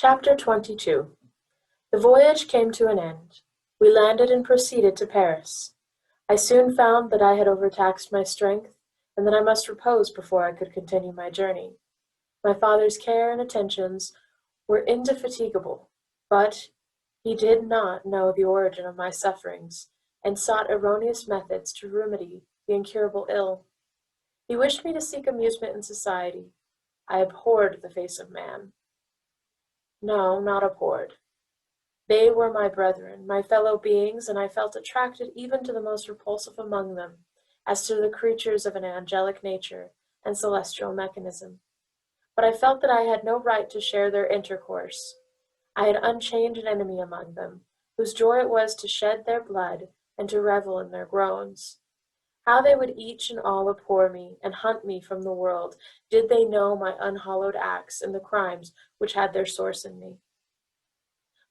Chapter 22. The voyage came to an end. We landed and proceeded to Paris. I soon found that I had overtaxed my strength, and that I must repose before I could continue my journey. My father's care and attentions were indefatigable, but he did not know the origin of my sufferings, and sought erroneous methods to remedy the incurable ill. He wished me to seek amusement in society. I abhorred the face of man. No, not abhorred. They were my brethren, my fellow beings, and I felt attracted even to the most repulsive among them, as to the creatures of an angelic nature and celestial mechanism. But I felt that I had no right to share their intercourse. I had unchained an enemy among them, whose joy it was to shed their blood and to revel in their groans. How they would each and all abhor me and hunt me from the world, did they know my unhallowed acts and the crimes which had their source in me.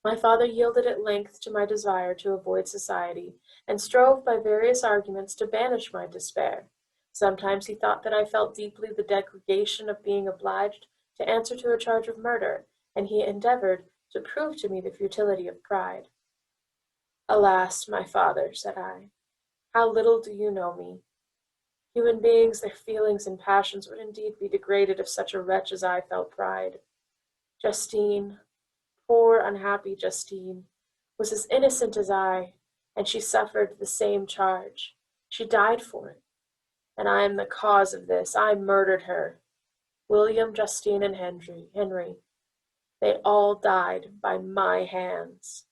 My father yielded at length to my desire to avoid society, and strove by various arguments to banish my despair. Sometimes he thought that I felt deeply the degradation of being obliged to answer to a charge of murder, and he endeavored to prove to me the futility of pride. Alas, my father, said I, how little do you know me. Human beings, their feelings and passions would indeed be degraded if such a wretch as I felt pride. Justine, poor unhappy Justine, was as innocent as I, and she suffered the same charge. She died for it, and I am the cause of this. I murdered her. William, Justine, and Henry, they all died by my hands.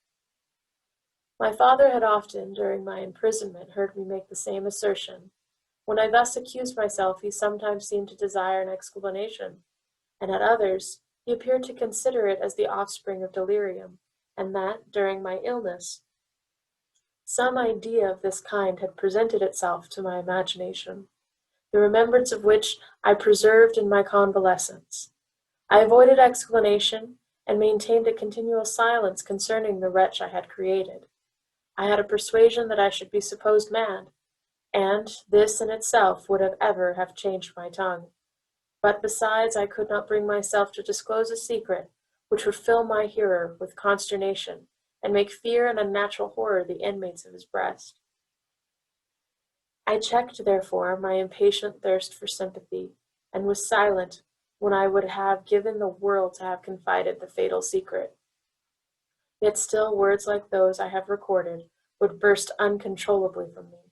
My father had often, during my imprisonment, heard me make the same assertion. When I thus accused myself, he sometimes seemed to desire an explanation, and at others, he appeared to consider it as the offspring of delirium, and that, during my illness, some idea of this kind had presented itself to my imagination, the remembrance of which I preserved in my convalescence. I avoided explanation, and maintained a continual silence concerning the wretch I had created. I had a persuasion that I should be supposed mad, and this in itself would ever have changed my tongue. But besides, I could not bring myself to disclose a secret which would fill my hearer with consternation, and make fear and unnatural horror the inmates of his breast. I checked, therefore, my impatient thirst for sympathy, and was silent when I would have given the world to have confided the fatal secret. Yet still words like those I have recorded would burst uncontrollably from me.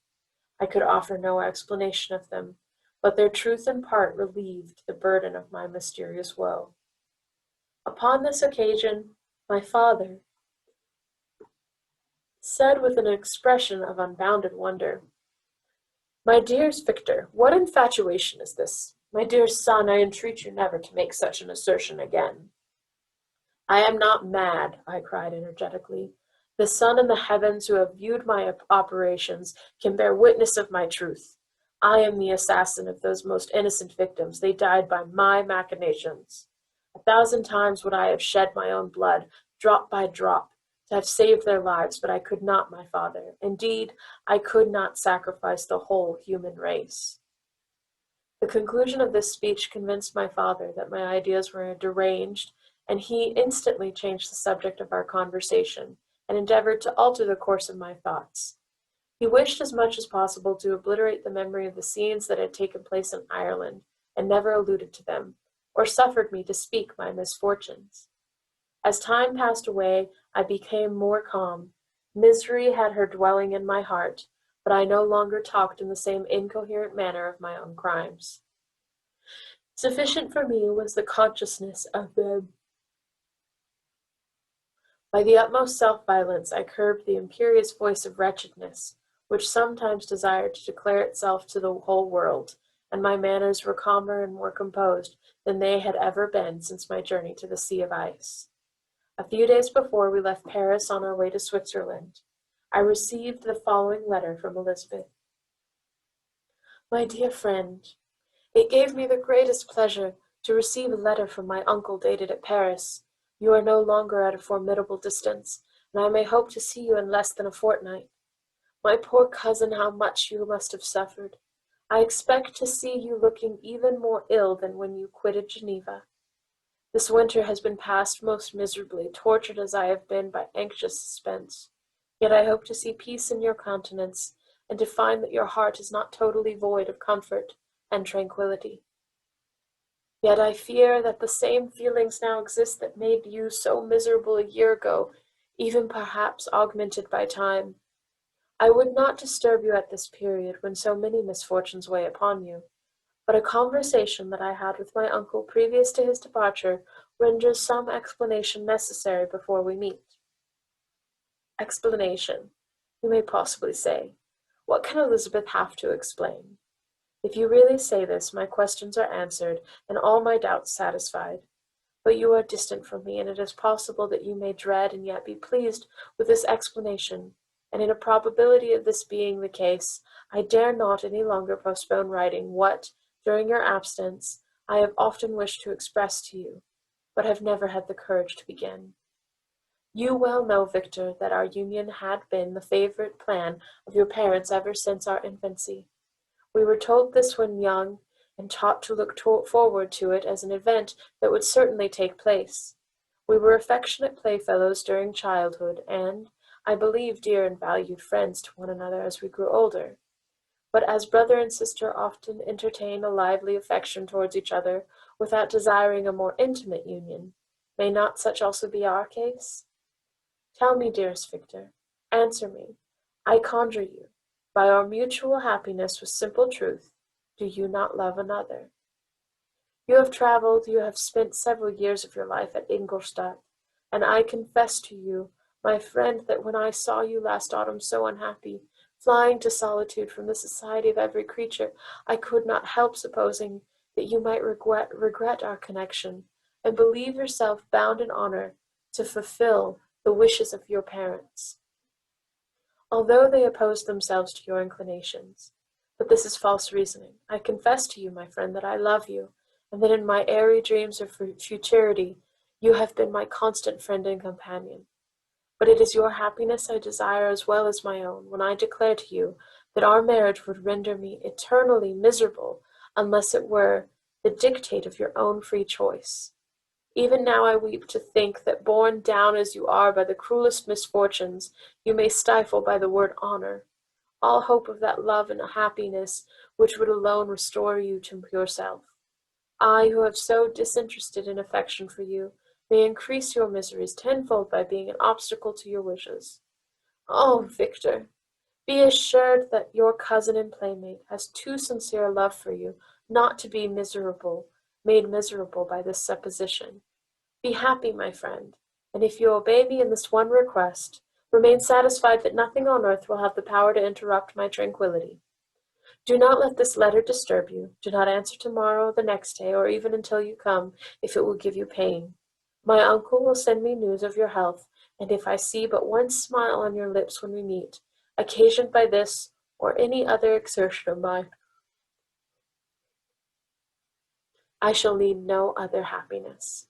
I could offer no explanation of them, but their truth in part relieved the burden of my mysterious woe. Upon this occasion, my father said with an expression of unbounded wonder, "My dearest Victor, what infatuation is this? My dear son, I entreat you never to make such an assertion again." "I am not mad," I cried energetically. "The sun and the heavens who have viewed my operations can bear witness of my truth. I am the assassin of those most innocent victims. They died by my machinations. 1,000 times would I have shed my own blood, drop by drop, to have saved their lives, but I could not, my father. Indeed, I could not sacrifice the whole human race." The conclusion of this speech convinced my father that my ideas were deranged, and he instantly changed the subject of our conversation, and endeavored to alter the course of my thoughts. He wished as much as possible to obliterate the memory of the scenes that had taken place in Ireland, and never alluded to them, or suffered me to speak my misfortunes. As time passed away, I became more calm. Misery had her dwelling in my heart, but I no longer talked in the same incoherent manner of my own crimes. Sufficient for me was the consciousness of them. By the utmost self-violence I curbed the imperious voice of wretchedness, which sometimes desired to declare itself to the whole world, and my manners were calmer and more composed than they had ever been since my journey to the Sea of Ice. A few days before we left Paris on our way to Switzerland, I received the following letter from Elizabeth. "My dear friend, it gave me the greatest pleasure to receive a letter from my uncle dated at Paris. You are no longer at a formidable distance, and I may hope to see you in less than a fortnight. My poor cousin, how much you must have suffered. I expect to see you looking even more ill than when you quitted Geneva. This winter has been passed most miserably, tortured as I have been by anxious suspense. Yet I hope to see peace in your countenance, and to find that your heart is not totally void of comfort and tranquillity. Yet I fear that the same feelings now exist that made you so miserable a year ago, even perhaps augmented by time. I would not disturb you at this period, when so many misfortunes weigh upon you, but a conversation that I had with my uncle previous to his departure renders some explanation necessary before we meet. Explanation, you may possibly say. What can Elizabeth have to explain? If you really say this, my questions are answered, and all my doubts satisfied. But you are distant from me, and it is possible that you may dread and yet be pleased with this explanation, and in a probability of this being the case, I dare not any longer postpone writing what, during your absence, I have often wished to express to you, but have never had the courage to begin. You well know, Victor, that our union had been the favorite plan of your parents ever since our infancy. We were told this when young, and taught to look forward to it as an event that would certainly take place. We were affectionate playfellows during childhood, and, I believe, dear and valued friends to one another as we grew older. But as brother and sister often entertain a lively affection towards each other, without desiring a more intimate union, may not such also be our case? Tell me, dearest Victor, answer me, I conjure you, by our mutual happiness with simple truth, do you not love another? You have travelled, you have spent several years of your life at Ingolstadt, and I confess to you, my friend, that when I saw you last autumn so unhappy, flying to solitude from the society of every creature, I could not help supposing that you might regret our connection, and believe yourself bound in honour to fulfil the wishes of your parents, although they opposed themselves to your inclinations. But this is false reasoning. I confess to you, my friend, that I love you, and that in my airy dreams of futurity you have been my constant friend and companion. But it is your happiness I desire as well as my own, when I declare to you that our marriage would render me eternally miserable unless it were the dictate of your own free choice. Even now I weep to think that, borne down as you are by the cruelest misfortunes, you may stifle by the word honour all hope of that love and happiness which would alone restore you to yourself. I, who have so disinterested an affection for you, may increase your miseries tenfold by being an obstacle to your wishes. Oh, Victor, be assured that your cousin and playmate has too sincere a love for you not to be made miserable by this supposition. Be happy, my friend, and if you obey me in this one request, remain satisfied that nothing on earth will have the power to interrupt my tranquillity. Do not let this letter disturb you. Do not answer tomorrow, the next day, or even until you come, if it will give you pain. My uncle will send me news of your health, and if I see but one smile on your lips when we meet, occasioned by this or any other exertion of mine, I shall need no other happiness.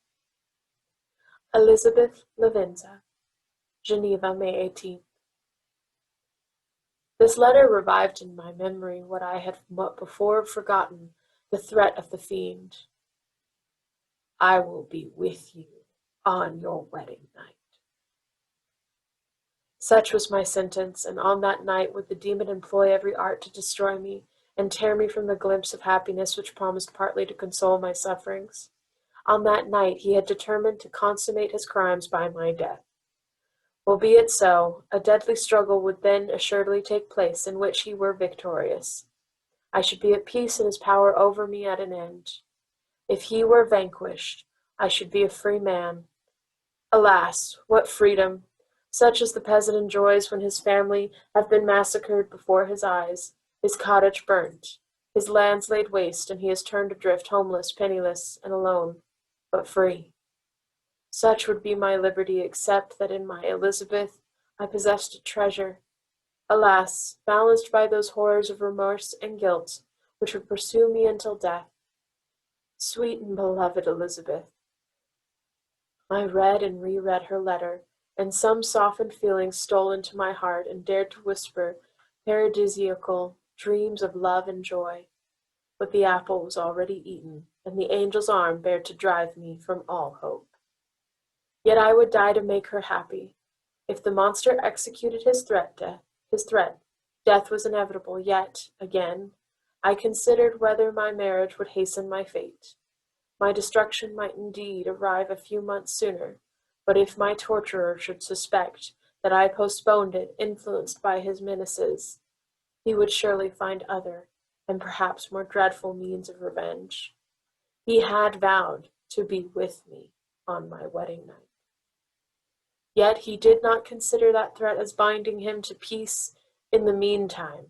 Elizabeth Lavenza, Geneva, May 18th. This letter revived in my memory what I had before forgotten, the threat of the fiend. I will be with you on your wedding night. Such was my sentence, and on that night would the demon employ every art to destroy me, and tear me from the glimpse of happiness which promised partly to console my sufferings. On that night he had determined to consummate his crimes by my death. Well, be it so, a deadly struggle would then assuredly take place, in which he were victorious. I should be at peace and his power over me at an end. If he were vanquished, I should be a free man. Alas, what freedom! Such as the peasant enjoys when his family have been massacred before his eyes, his cottage burnt, his lands laid waste, and he is turned adrift homeless, penniless, and alone, but free. Such would be my liberty, except that in my Elizabeth I possessed a treasure, alas, balanced by those horrors of remorse and guilt which would pursue me until death. Sweet and beloved Elizabeth! I read and reread her letter, and some softened feelings stole into my heart and dared to whisper paradisiacal dreams of love and joy. But the apple was already eaten, and the angel's arm bare to drive me from all hope. Yet I would die to make her happy. If the monster executed his threat, death was inevitable, yet, again, I considered whether my marriage would hasten my fate. My destruction might indeed arrive a few months sooner, but if my torturer should suspect that I postponed it, influenced by his menaces, he would surely find other, and perhaps more dreadful means of revenge. He had vowed to be with me on my wedding night. Yet he did not consider that threat as binding him to peace in the meantime,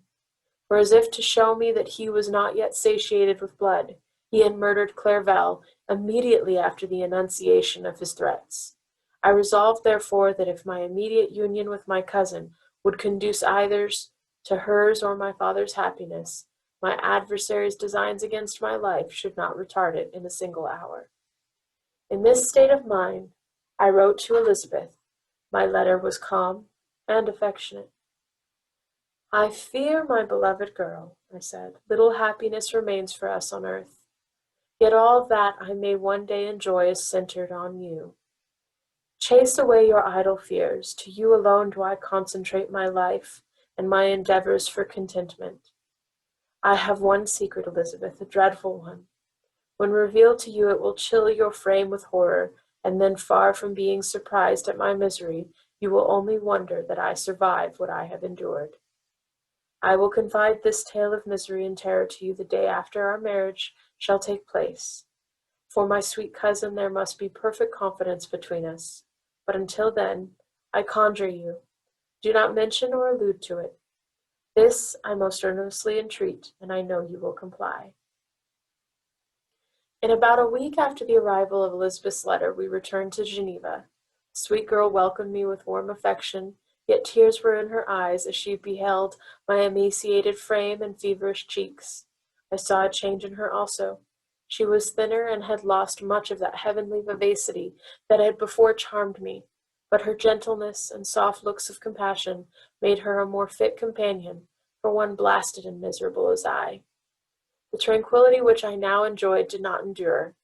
for as if to show me that he was not yet satiated with blood, he had murdered Clerval immediately after the enunciation of his threats. I resolved, therefore, that if my immediate union with my cousin would conduce either to hers or my father's happiness, my adversary's designs against my life should not retard it in a single hour. In this state of mind, I wrote to Elizabeth. My letter was calm and affectionate. I fear, my beloved girl, I said, little happiness remains for us on earth. Yet all that I may one day enjoy is centered on you. Chase away your idle fears. To you alone do I concentrate my life and my endeavors for contentment. I have one secret, Elizabeth, a dreadful one. When revealed to you, it will chill your frame with horror, and then, far from being surprised at my misery, you will only wonder that I survive what I have endured. I will confide this tale of misery and terror to you the day after our marriage shall take place. For my sweet cousin, there must be perfect confidence between us. But until then, I conjure you, do not mention or allude to it. This I most earnestly entreat, and I know you will comply. In about a week after the arrival of Elizabeth's letter, we returned to Geneva. The sweet girl welcomed me with warm affection, yet tears were in her eyes as she beheld my emaciated frame and feverish cheeks. I saw a change in her also. She was thinner and had lost much of that heavenly vivacity that had before charmed me, but her gentleness and soft looks of compassion made her a more fit companion for one blasted and miserable as I. The tranquillity which I now enjoyed did not endure.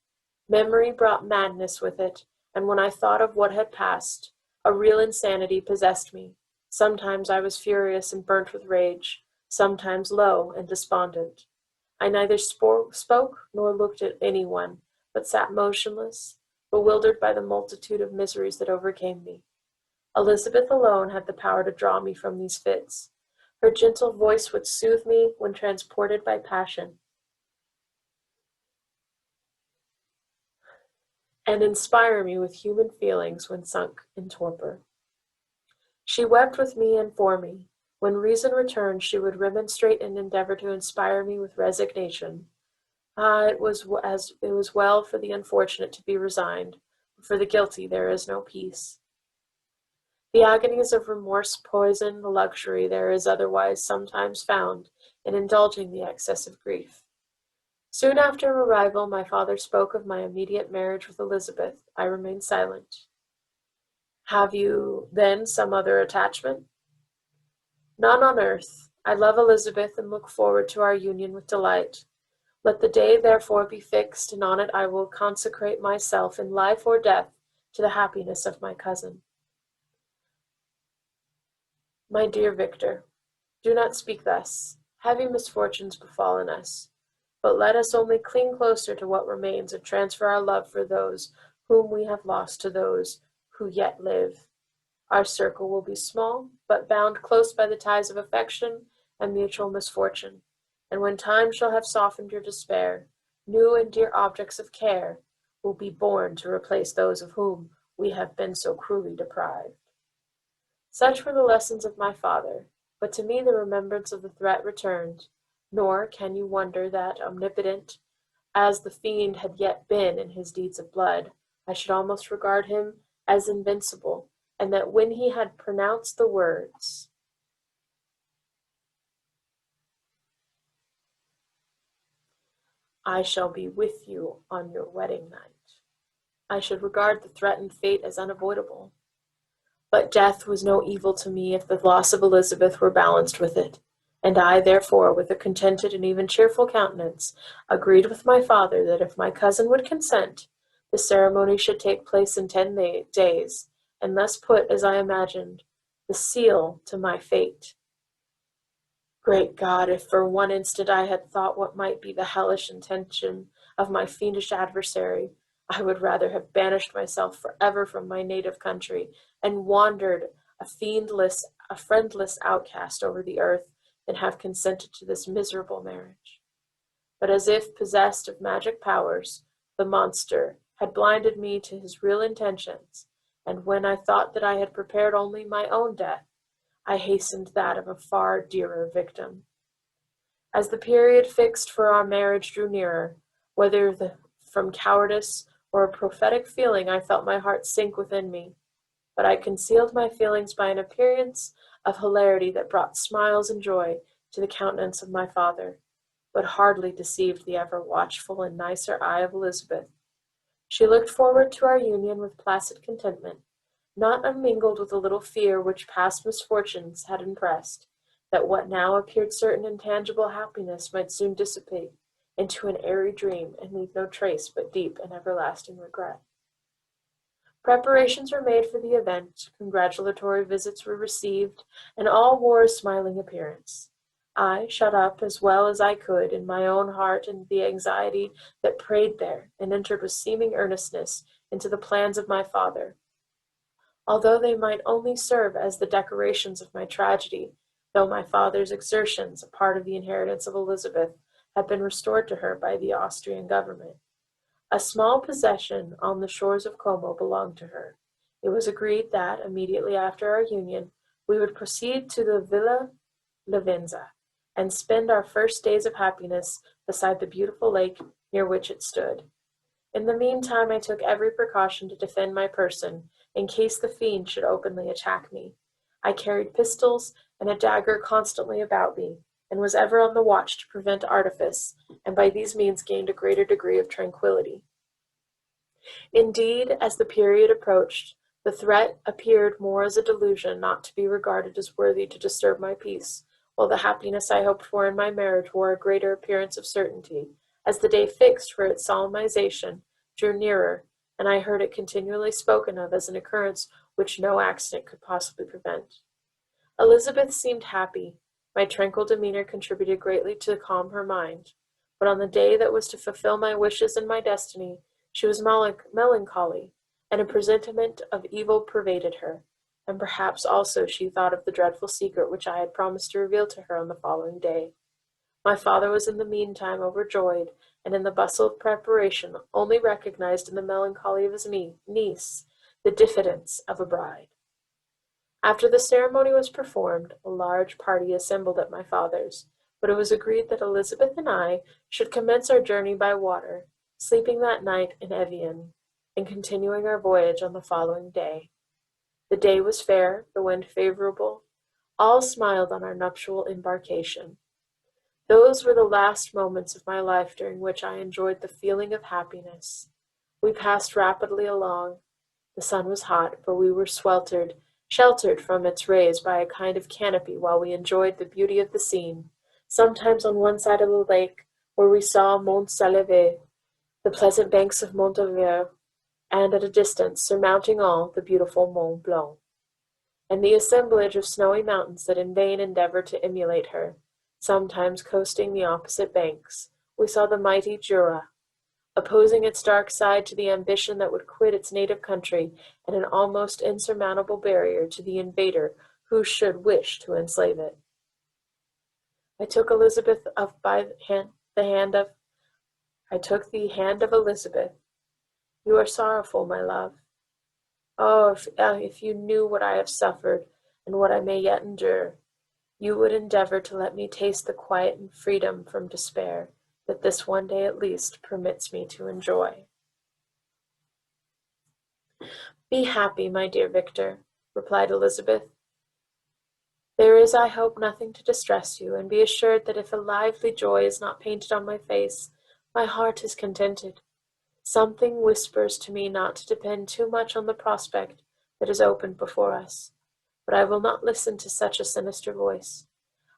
Memory brought madness with it, and when I thought of what had passed, a real insanity possessed me. Sometimes I was furious and burnt with rage, sometimes low and despondent. I neither spoke nor looked at any one, but sat motionless, bewildered by the multitude of miseries that overcame me. Elizabeth alone had the power to draw me from these fits. Her gentle voice would soothe me when transported by passion, and inspire me with human feelings when sunk in torpor. She wept with me and for me. When reason returned, she would remonstrate and endeavor to inspire me with resignation. It was well for the unfortunate to be resigned, but for the guilty there is no peace. The agonies of remorse poison the luxury there is otherwise sometimes found in indulging the excess of grief. Soon after arrival, my father spoke of my immediate marriage with Elizabeth. I remained silent. Have you, then, some other attachment? None on earth. I love Elizabeth and look forward to our union with delight. Let the day, therefore, be fixed, and on it I will consecrate myself in life or death to the happiness of my cousin. My dear Victor, do not speak thus. Heavy misfortunes befallen us. But let us only cling closer to what remains and transfer our love for those whom we have lost to those who yet live. Our circle will be small, but bound close by the ties of affection and mutual misfortune. And when time shall have softened your despair, new and dear objects of care will be born to replace those of whom we have been so cruelly deprived. Such were the lessons of my father, but to me the remembrance of the threat returned. Nor can you wonder that, omnipotent as the fiend had yet been in his deeds of blood, I should almost regard him as invincible, and that when he had pronounced the words, "I shall be with you on your wedding night," I should regard the threatened fate as unavoidable. But death was no evil to me if the loss of Elizabeth were balanced with it. And I, therefore, with a contented and even cheerful countenance, agreed with my father that if my cousin would consent, the ceremony should take place in 10 days, and thus put, as I imagined, the seal to my fate. Great God, if for one instant I had thought what might be the hellish intention of my fiendish adversary, I would rather have banished myself forever from my native country, and wandered a friendless outcast over the earth, than have consented to this miserable marriage. But as if possessed of magic powers, the monster had blinded me to his real intentions, and when I thought that I had prepared only my own death, I hastened that of a far dearer victim. As the period fixed for our marriage drew nearer, whether from cowardice or a prophetic feeling, I felt my heart sink within me, but I concealed my feelings by an appearance of hilarity that brought smiles and joy to the countenance of my father, but hardly deceived the ever watchful and nicer eye of Elizabeth. She looked forward to our union with placid contentment, not unmingled with a little fear which past misfortunes had impressed, that what now appeared certain and tangible happiness might soon dissipate into an airy dream and leave no trace but deep and everlasting regret. Preparations were made for the event, congratulatory visits were received, and all wore a smiling appearance. I, shut up as well as I could in my own heart and the anxiety that preyed there, and entered with seeming earnestness into the plans of my father, although they might only serve as the decorations of my tragedy, though my father's exertions, a part of the inheritance of Elizabeth, had been restored to her by the Austrian government. A small possession on the shores of Como belonged to her. It was agreed that, immediately after our union, we would proceed to the Villa Lavenza, and spend our first days of happiness beside the beautiful lake near which it stood. In the meantime, I took every precaution to defend my person, in case the fiend should openly attack me. I carried pistols and a dagger constantly about me, and was ever on the watch to prevent artifice, and by these means gained a greater degree of tranquillity. Indeed, as the period approached, the threat appeared more as a delusion not to be regarded as worthy to disturb my peace, while the happiness I hoped for in my marriage wore a greater appearance of certainty, as the day fixed for its solemnization drew nearer, and I heard it continually spoken of as an occurrence which no accident could possibly prevent. Elizabeth seemed happy. My tranquil demeanor contributed greatly to calm her mind, but on the day that was to fulfill my wishes and my destiny, she was melancholy, and a presentiment of evil pervaded her, and perhaps also she thought of the dreadful secret which I had promised to reveal to her on the following day. My father was in the meantime overjoyed, and in the bustle of preparation only recognized in the melancholy of his niece the diffidence of a bride. After the ceremony was performed, a large party assembled at my father's, but it was agreed that Elizabeth and I should commence our journey by water, sleeping that night in Evian, and continuing our voyage on the following day. The day was fair, the wind favorable. All smiled on our nuptial embarkation. Those were the last moments of my life during which I enjoyed the feeling of happiness. We passed rapidly along. The sun was hot, but we were sheltered from its rays by a kind of canopy while we enjoyed the beauty of the scene, sometimes on one side of the lake, where we saw Mont Saleve, the pleasant banks of Montauvert, and at a distance, surmounting all, the beautiful Mont Blanc, and the assemblage of snowy mountains that in vain endeavored to emulate her. Sometimes coasting the opposite banks, we saw the mighty Jura, opposing its dark side to the ambition that would quit its native country, and an almost insurmountable barrier to the invader who should wish to enslave it. I took the hand of Elizabeth. You are sorrowful, my love. Oh, if you knew what I have suffered, and what I may yet endure, you would endeavor to let me taste the quiet and freedom from despair that this one day at least permits me to enjoy. Be happy, my dear Victor, replied Elizabeth. There is, I hope, nothing to distress you, and be assured that if a lively joy is not painted on my face, my heart is contented. Something whispers to me not to depend too much on the prospect that is opened before us, but I will not listen to such a sinister voice.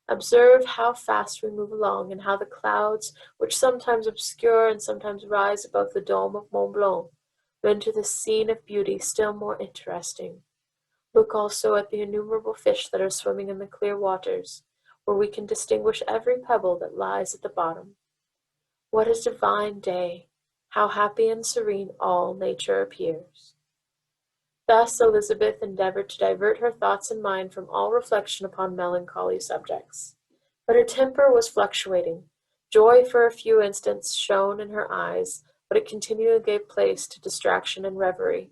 Observe how fast we move along, and how the clouds, which sometimes obscure and sometimes rise above the dome of Mont Blanc, render the scene of beauty still more interesting. Look also at the innumerable fish that are swimming in the clear waters, where we can distinguish every pebble that lies at the bottom. What a divine day! How happy and serene all nature appears! Thus Elizabeth endeavored to divert her thoughts and mind from all reflection upon melancholy subjects. But her temper was fluctuating. Joy for a few instants shone in her eyes, but it continually gave place to distraction and reverie.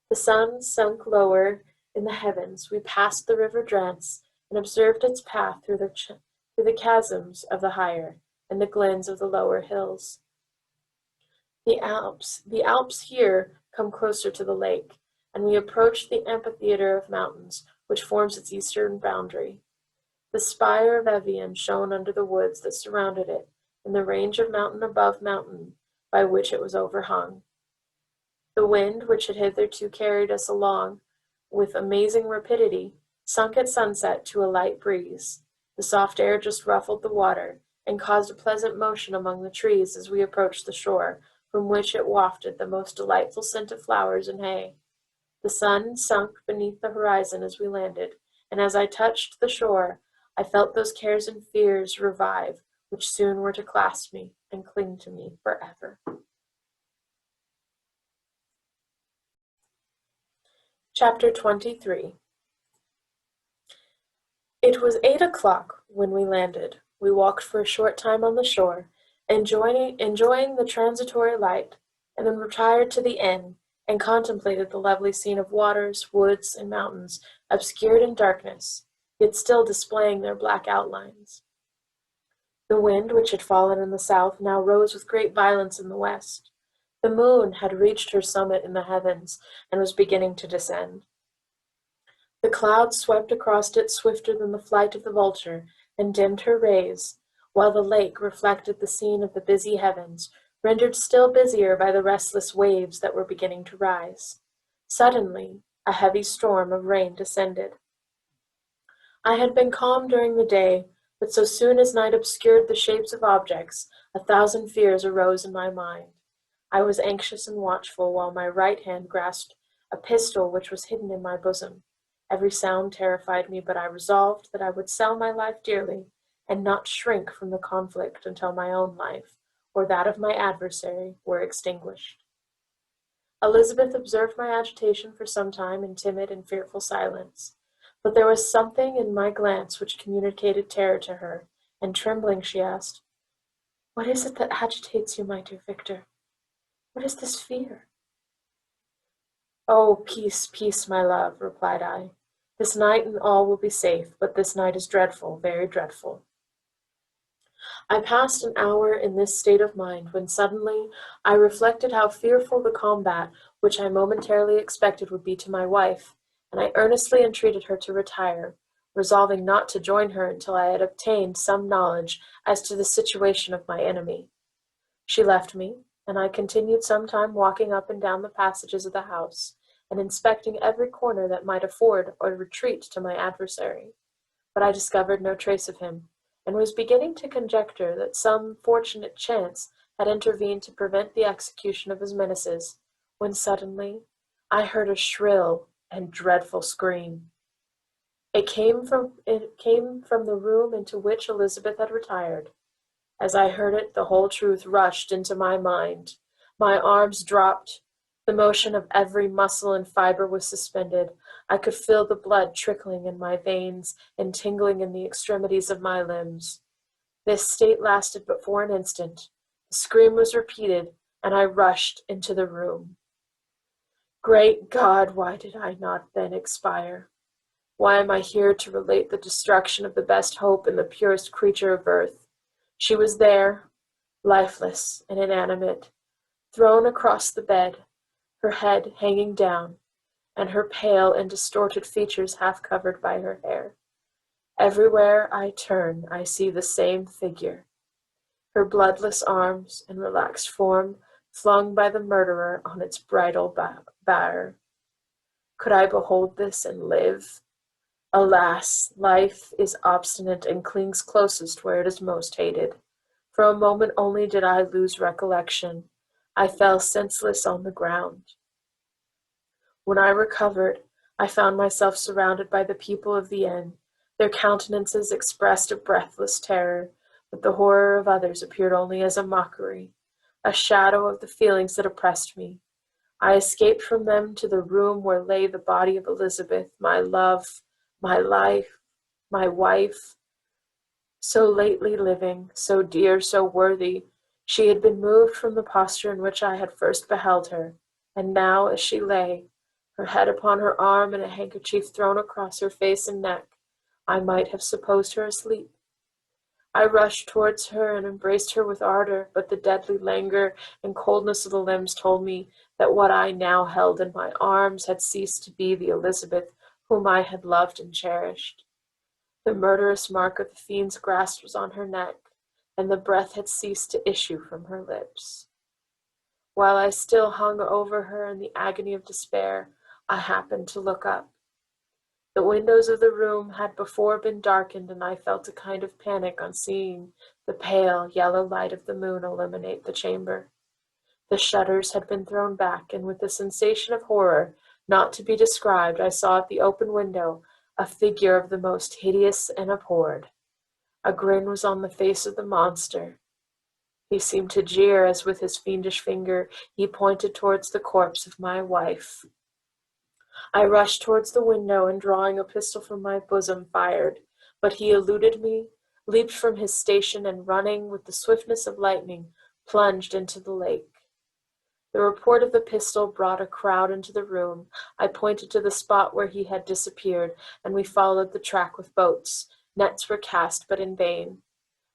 The sun sunk lower in the heavens. We passed the river Drance, and observed its path through the chasms of the higher, and the glens of the lower hills. The Alps here come closer to the lake, and we approached the amphitheatre of mountains, which forms its eastern boundary. The spire of Evian shone under the woods that surrounded it, and the range of mountain above mountain by which it was overhung. The wind, which had hitherto carried us along with amazing rapidity, sunk at sunset to a light breeze. The soft air just ruffled the water, and caused a pleasant motion among the trees as we approached the shore, from which it wafted the most delightful scent of flowers and hay. The sun sunk beneath the horizon as we landed, and as I touched the shore, I felt those cares and fears revive, which soon were to clasp me and cling to me forever. Chapter 23. It was 8 o'clock when we landed. We walked for a short time on the shore, enjoying the transitory light, and then retired to the inn, and contemplated the lovely scene of waters, woods, and mountains, obscured in darkness, yet still displaying their black outlines. The wind, which had fallen in the south, now rose with great violence in the west. The moon had reached her summit in the heavens, and was beginning to descend. The clouds swept across it swifter than the flight of the vulture, and dimmed her rays, while the lake reflected the scene of the busy heavens, rendered still busier by the restless waves that were beginning to rise. Suddenly, a heavy storm of rain descended. I had been calm during the day, but so soon as night obscured the shapes of objects, 1,000 fears arose in my mind. I was anxious and watchful, while my right hand grasped a pistol which was hidden in my bosom. Every sound terrified me, but I resolved that I would sell my life dearly, and not shrink from the conflict until my own life, or that of my adversary, were extinguished. Elizabeth observed my agitation for some time in timid and fearful silence, but there was something in my glance which communicated terror to her, and trembling she asked, "What is it that agitates you, my dear Victor? What is this fear?" "Oh, peace, peace, my love," replied I. "This night and all will be safe, but this night is dreadful, very dreadful." I passed an hour in this state of mind, when suddenly I reflected how fearful the combat which I momentarily expected would be to my wife, and I earnestly entreated her to retire, resolving not to join her until I had obtained some knowledge as to the situation of my enemy. She left me, and I continued some time walking up and down the passages of the house, and inspecting every corner that might afford a retreat to my adversary. But I discovered no trace of him, and was beginning to conjecture that some fortunate chance had intervened to prevent the execution of his menaces, when suddenly I heard a shrill and dreadful scream. It came from the room into which Elizabeth had retired. As I heard it, the whole truth rushed into my mind. My arms dropped. The motion of every muscle and fiber was suspended. I could feel the blood trickling in my veins and tingling in the extremities of my limbs. This state lasted but for an instant. The scream was repeated, and I rushed into the room. Great God, why did I not then expire? Why am I here to relate the destruction of the best hope and the purest creature of earth? She was there, lifeless and inanimate, thrown across the bed, her head hanging down, and her pale and distorted features half covered by her hair. Everywhere I turn, I see the same figure, her bloodless arms and relaxed form flung by the murderer on its bridal bier. Could I behold this and live? Alas, life is obstinate and clings closest where it is most hated. For a moment only did I lose recollection. I fell senseless on the ground. When I recovered, I found myself surrounded by the people of the inn. Their countenances expressed a breathless terror, but the horror of others appeared only as a mockery, a shadow of the feelings that oppressed me. I escaped from them to the room where lay the body of Elizabeth, my love, my life, my wife, so lately living, so dear, so worthy. She had been moved from the posture in which I had first beheld her, and now, as she lay, her head upon her arm and a handkerchief thrown across her face and neck, I might have supposed her asleep. I rushed towards her and embraced her with ardor, but the deadly languor and coldness of the limbs told me that what I now held in my arms had ceased to be the Elizabeth whom I had loved and cherished. The murderous mark of the fiend's grasp was on her neck, and the breath had ceased to issue from her lips. While I still hung over her in the agony of despair, I happened to look up. The windows of the room had before been darkened, and I felt a kind of panic on seeing the pale, yellow light of the moon illuminate the chamber. The shutters had been thrown back, and with a sensation of horror not to be described, I saw at the open window a figure of the most hideous and abhorred. A grin was on the face of the monster. He seemed to jeer as with his fiendish finger he pointed towards the corpse of my wife. I rushed towards the window and drawing a pistol from my bosom fired, but he eluded me, leaped from his station and running with the swiftness of lightning, plunged into the lake. The report of the pistol brought a crowd into the room. I pointed to the spot where he had disappeared, and we followed the track with boats. Nets were cast, but in vain.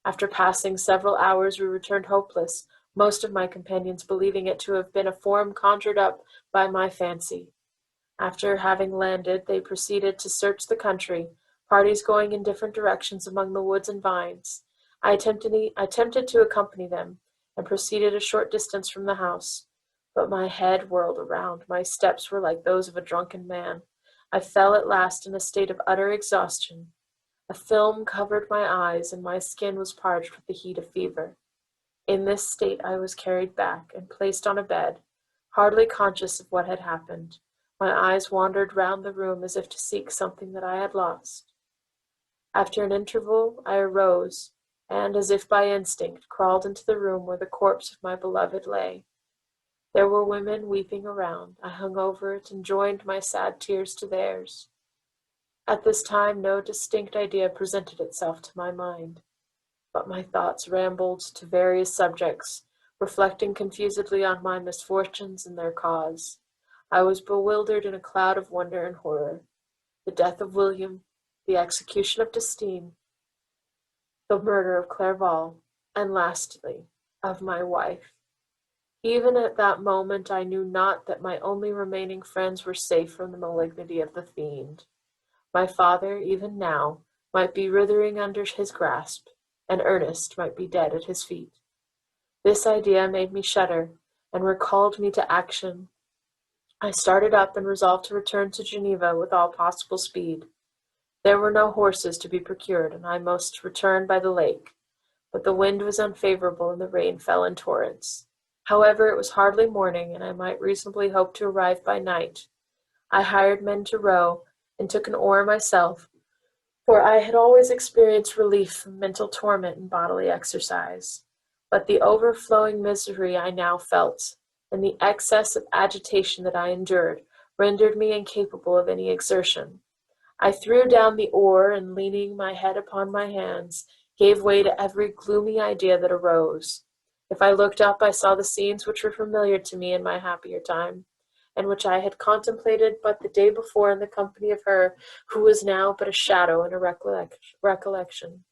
After passing several hours, we returned hopeless, most of my companions believing it to have been a form conjured up by my fancy. After having landed, they proceeded to search the country, parties going in different directions among the woods and vines. I attempted to accompany them, and proceeded a short distance from the house. But my head whirled around, my steps were like those of a drunken man. I fell at last in a state of utter exhaustion. A film covered my eyes, and my skin was parched with the heat of fever. In this state I was carried back, and placed on a bed, hardly conscious of what had happened. My eyes wandered round the room as if to seek something that I had lost. After an interval, I arose, and, as if by instinct, crawled into the room where the corpse of my beloved lay. There were women weeping around. I hung over it and joined my sad tears to theirs. At this time no distinct idea presented itself to my mind, but my thoughts rambled to various subjects, reflecting confusedly on my misfortunes and their cause. I was bewildered in a cloud of wonder and horror. The death of William, the execution of Destine, the murder of Clerval, and lastly, of my wife. Even at that moment I knew not that my only remaining friends were safe from the malignity of the fiend. My father, even now, might be writhing under his grasp, and Ernest might be dead at his feet. This idea made me shudder, and recalled me to action. I started up and resolved to return to Geneva with all possible speed. There were no horses to be procured, and I must return by the lake, but the wind was unfavorable and the rain fell in torrents. However, it was hardly morning, and I might reasonably hope to arrive by night. I hired men to row, and took an oar myself, for I had always experienced relief from mental torment and bodily exercise. But the overflowing misery I now felt, and the excess of agitation that I endured, rendered me incapable of any exertion. I threw down the oar, and leaning my head upon my hands, gave way to every gloomy idea that arose. If I looked up, I saw the scenes which were familiar to me in my happier time, and which I had contemplated but the day before in the company of her who was now but a shadow and a recollection.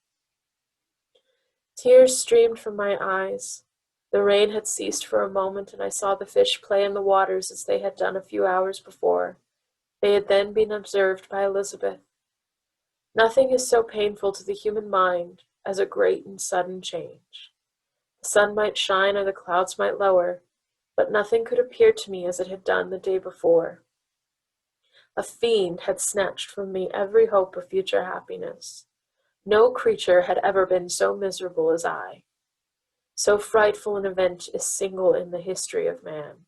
Tears streamed from my eyes. The rain had ceased for a moment, and I saw the fish play in the waters as they had done a few hours before. They had then been observed by Elizabeth. Nothing is so painful to the human mind as a great and sudden change. The sun might shine or the clouds might lower, but nothing could appear to me as it had done the day before. A fiend had snatched from me every hope of future happiness. No creature had ever been so miserable as I. So frightful an event is single in the history of man.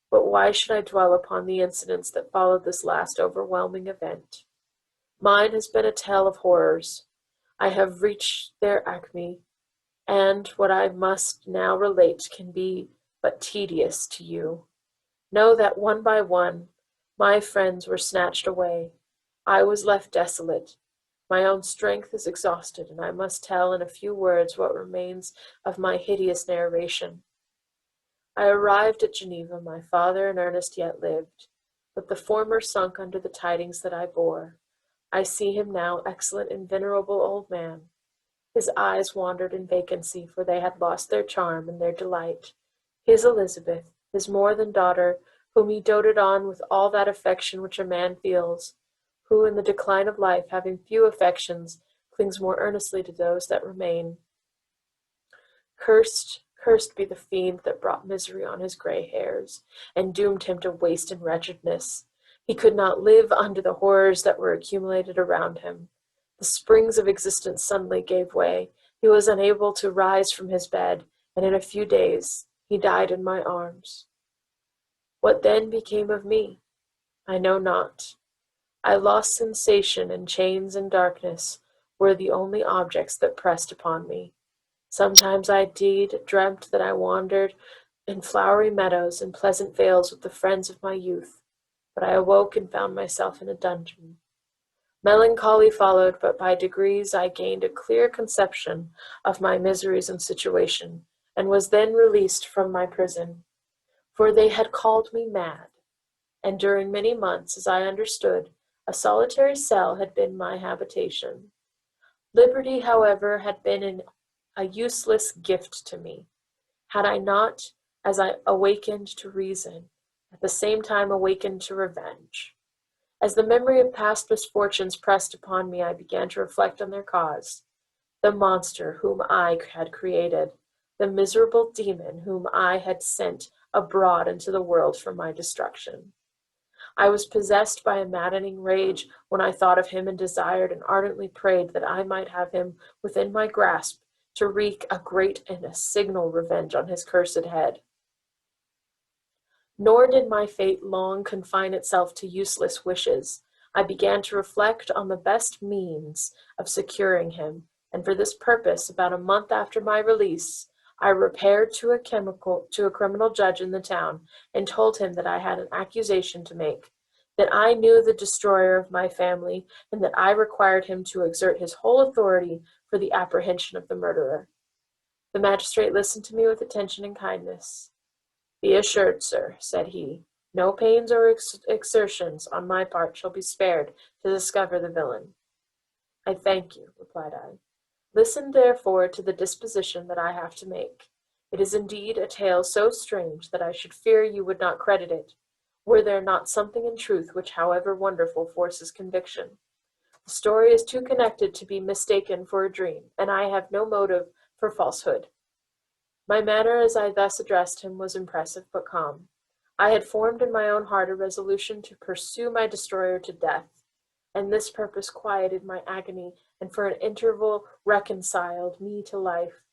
But why should I dwell upon the incidents that followed this last overwhelming event? Mine has been a tale of horrors. I have reached their acme, and what I must now relate can be but tedious to you. Know that one by one, my friends were snatched away. I was left desolate. My own strength is exhausted, and I must tell in a few words what remains of my hideous narration. I arrived at Geneva. My father and Ernest yet lived, but the former sunk under the tidings that I bore. I see him now, excellent and venerable old man. His eyes wandered in vacancy, for they had lost their charm and their delight. His Elizabeth, his more than daughter, whom he doted on with all that affection which a man feels, who in the decline of life, having few affections, clings more earnestly to those that remain. Cursed be the fiend that brought misery on his gray hairs, and doomed him to waste and wretchedness. He could not live under the horrors that were accumulated around him. The springs of existence suddenly gave way. He was unable to rise from his bed, and in a few days he died in my arms. What then became of me? I know not. I lost sensation, and chains and darkness were the only objects that pressed upon me. Sometimes I indeed dreamt that I wandered in flowery meadows and pleasant vales with the friends of my youth, but I awoke and found myself in a dungeon. Melancholy followed, but by degrees I gained a clear conception of my miseries and situation, and was then released from my prison. For they had called me mad, and during many months, as I understood, a solitary cell had been my habitation. Liberty, however, had been a useless gift to me, had I not, as I awakened to reason, at the same time awakened to revenge. As the memory of past misfortunes pressed upon me, I began to reflect on their cause. The monster whom I had created, the miserable demon whom I had sent abroad into the world for my destruction. I was possessed by a maddening rage when I thought of him, and desired and ardently prayed that I might have him within my grasp to wreak a great and a signal revenge on his cursed head. Nor did my fate long confine itself to useless wishes. I began to reflect on the best means of securing him, and for this purpose, about a month after my release, I repaired to a criminal judge in the town, and told him that I had an accusation to make, that I knew the destroyer of my family, and that I required him to exert his whole authority for the apprehension of the murderer. The magistrate listened to me with attention and kindness. "Be assured, sir," said he, "no pains or exertions on my part shall be spared to discover the villain." "I thank you," replied I. "Listen, therefore, to the disposition that I have to make. It is indeed a tale so strange that I should fear you would not credit it, were there not something in truth which, however wonderful, forces conviction. The story is too connected to be mistaken for a dream, and I have no motive for falsehood." My manner as I thus addressed him was impressive but calm. I had formed in my own heart a resolution to pursue my destroyer to death, and this purpose quieted my agony, and for an interval reconciled me to life.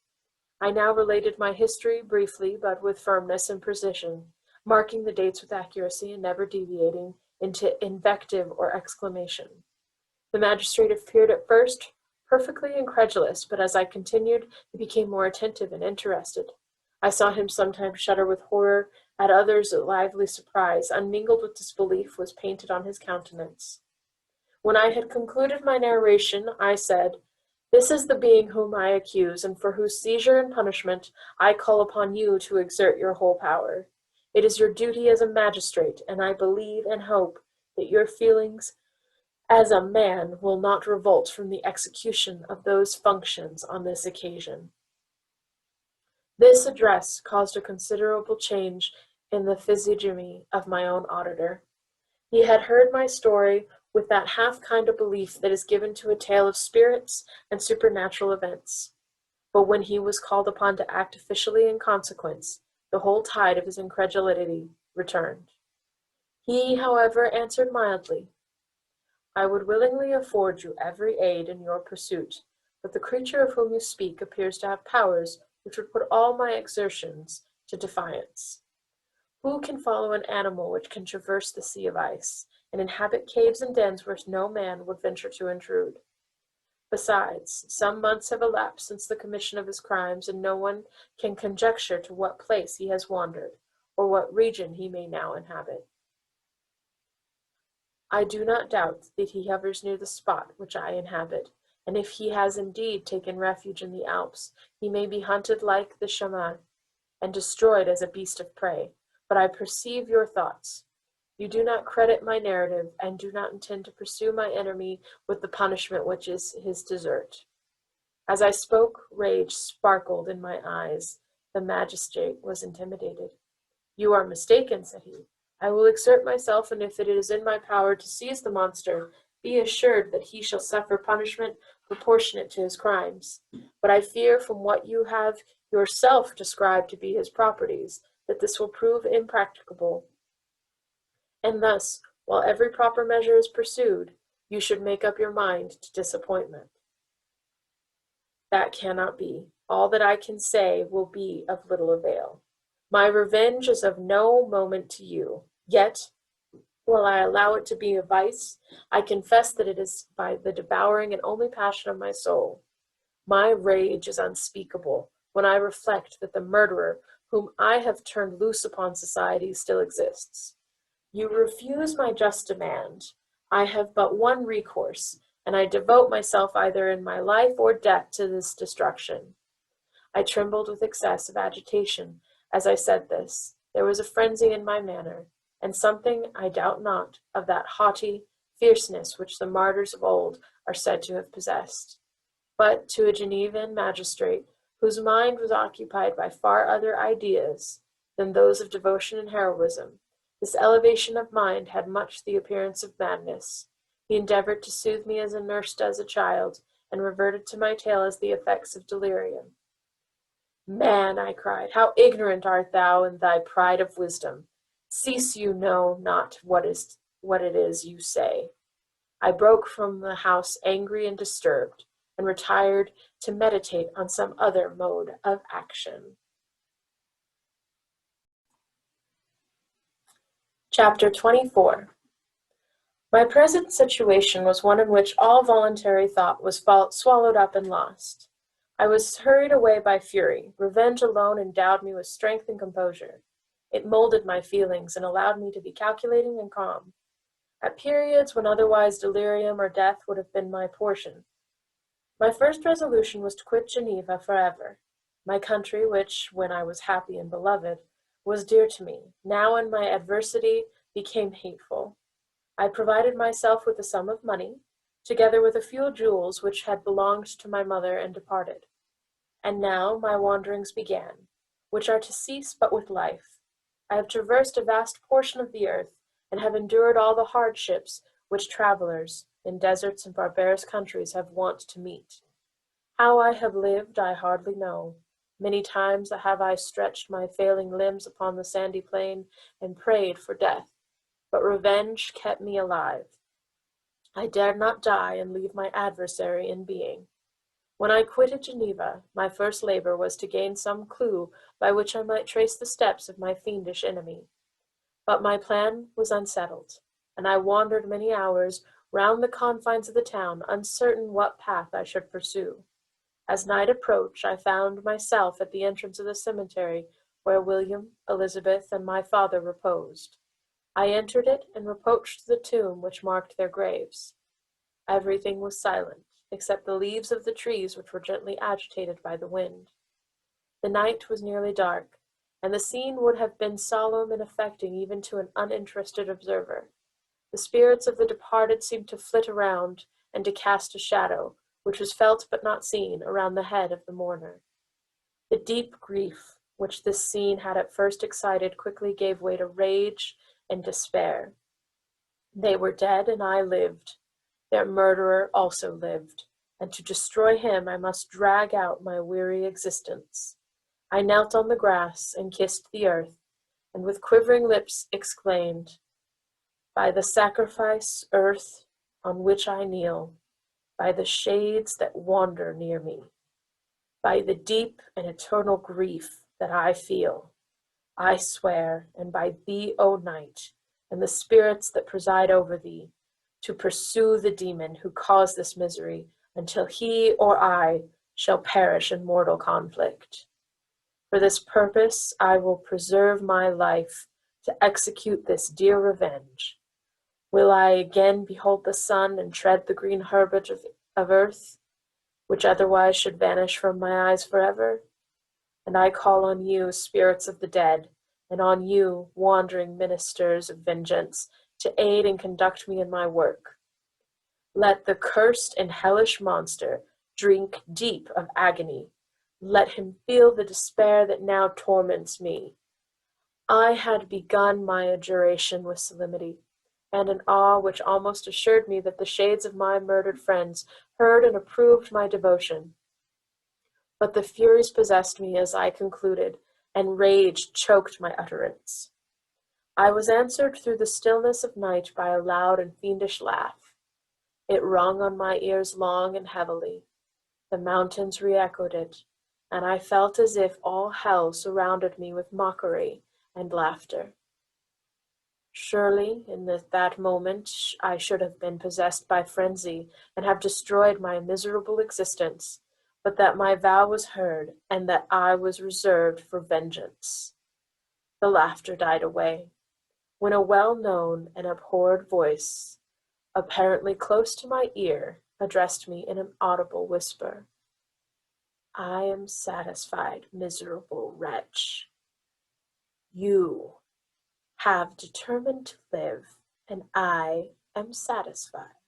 I now related my history briefly, but with firmness and precision, marking the dates with accuracy and never deviating into invective or exclamation. The magistrate appeared at first perfectly incredulous, but as I continued, he became more attentive and interested. I saw him sometimes shudder with horror, at others a lively surprise, unmingled with disbelief, was painted on his countenance. When I had concluded my narration, I said, "This is the being whom I accuse, and for whose seizure and punishment I call upon you to exert your whole power. It is your duty as a magistrate, and I believe and hope that your feelings as a man will not revolt from the execution of those functions on this occasion." This address caused a considerable change in the physiognomy of my own auditor. He had heard my story with that half kind of belief that is given to a tale of spirits and supernatural events. But when he was called upon to act officially in consequence, the whole tide of his incredulity returned. He, however, answered mildly, I would willingly afford you every aid in your pursuit, but the creature of whom you speak appears to have powers which would put all my exertions to defiance. Who can follow an animal which can traverse the sea of ice, and inhabit caves and dens where no man would venture to intrude? Besides, some months have elapsed since the commission of his crimes, and no one can conjecture to what place he has wandered, or what region he may now inhabit. I do not doubt that he hovers near the spot which I inhabit, and if he has indeed taken refuge in the Alps, he may be hunted like the chamois, and destroyed as a beast of prey. But I perceive your thoughts. You do not credit my narrative, and do not intend to pursue my enemy with the punishment which is his desert. As I spoke, rage sparkled in my eyes. The magistrate was intimidated. You are mistaken, said he. I will exert myself, and if it is in my power to seize the monster, be assured that he shall suffer punishment proportionate to his crimes. But I fear, from what you have yourself described to be his properties, that this will prove impracticable. And thus, while every proper measure is pursued, you should make up your mind to disappointment. That cannot be. All that I can say will be of little avail. My revenge is of no moment to you. Yet, while I allow it to be a vice, I confess that it is by the devouring and only passion of my soul. My rage is unspeakable when I reflect that the murderer whom I have turned loose upon society still exists. You refuse my just demand. I have but one recourse, and I devote myself either in my life or death to this destruction. I trembled with excess of agitation as I said this. There was a frenzy in my manner, and something, I doubt not, of that haughty fierceness which the martyrs of old are said to have possessed. But to a Genevan magistrate, whose mind was occupied by far other ideas than those of devotion and heroism, this elevation of mind had much the appearance of madness. He endeavored to soothe me as a nurse does a child, and reverted to my tale as the effects of delirium. Man, I cried, how ignorant art thou in thy pride of wisdom! Cease, you know not what it is you say. I broke from the house angry and disturbed, and retired to meditate on some other mode of action. Chapter 24. My present situation was one in which all voluntary thought was swallowed up and lost. I was hurried away by fury. Revenge alone endowed me with strength and composure. It molded my feelings and allowed me to be calculating and calm. At periods when otherwise delirium or death would have been my portion, my first resolution was to quit Geneva forever. My country, which, when I was happy and beloved, was dear to me, now in my adversity became hateful. I provided myself with a sum of money, together with a few jewels which had belonged to my mother and departed. And now my wanderings began, which are to cease but with life. I have traversed a vast portion of the earth, and have endured all the hardships which travelers in deserts and barbarous countries have wont to meet. How I have lived I hardly know. Many times have I stretched my failing limbs upon the sandy plain and prayed for death, but revenge kept me alive. I dared not die and leave my adversary in being. When I quitted Geneva, my first labor was to gain some clue by which I might trace the steps of my fiendish enemy. But my plan was unsettled, and I wandered many hours round the confines of the town, uncertain what path I should pursue. As night approached, I found myself at the entrance of the cemetery where William, Elizabeth, and my father reposed. I entered it and approached the tomb which marked their graves. Everything was silent, except the leaves of the trees which were gently agitated by the wind. The night was nearly dark, and the scene would have been solemn and affecting even to an uninterested observer. The spirits of the departed seemed to flit around and to cast a shadow, which was felt but not seen, around the head of the mourner. The deep grief which this scene had at first excited quickly gave way to rage and despair. They were dead, and I lived. Their murderer also lived, and to destroy him I must drag out my weary existence. I knelt on the grass and kissed the earth, and with quivering lips exclaimed, By the sacrifice, earth, on which I kneel, by the shades that wander near me, by the deep and eternal grief that I feel, I swear, and by thee, O night, and the spirits that preside over thee, to pursue the demon who caused this misery until he or I shall perish in mortal conflict. For this purpose I will preserve my life to execute this dear revenge. Will I again behold the sun and tread the green herbage of earth, which otherwise should vanish from my eyes forever? And I call on you, spirits of the dead, and on you, wandering ministers of vengeance, to aid and conduct me in my work. Let the cursed and hellish monster drink deep of agony. Let him feel the despair that now torments me. I had begun my adjuration with solemnity, and an awe which almost assured me that the shades of my murdered friends heard and approved my devotion. But the furies possessed me as I concluded, and rage choked my utterance. I was answered through the stillness of night by a loud and fiendish laugh. It rung on my ears long and heavily. The mountains re-echoed it, and I felt as if all hell surrounded me with mockery and laughter. Surely, in that moment, I should have been possessed by frenzy and have destroyed my miserable existence, but that my vow was heard, and that I was reserved for vengeance. The laughter died away, when a well-known and abhorred voice, apparently close to my ear, addressed me in an audible whisper. I am satisfied, miserable wretch. You have determined to live, and I am satisfied.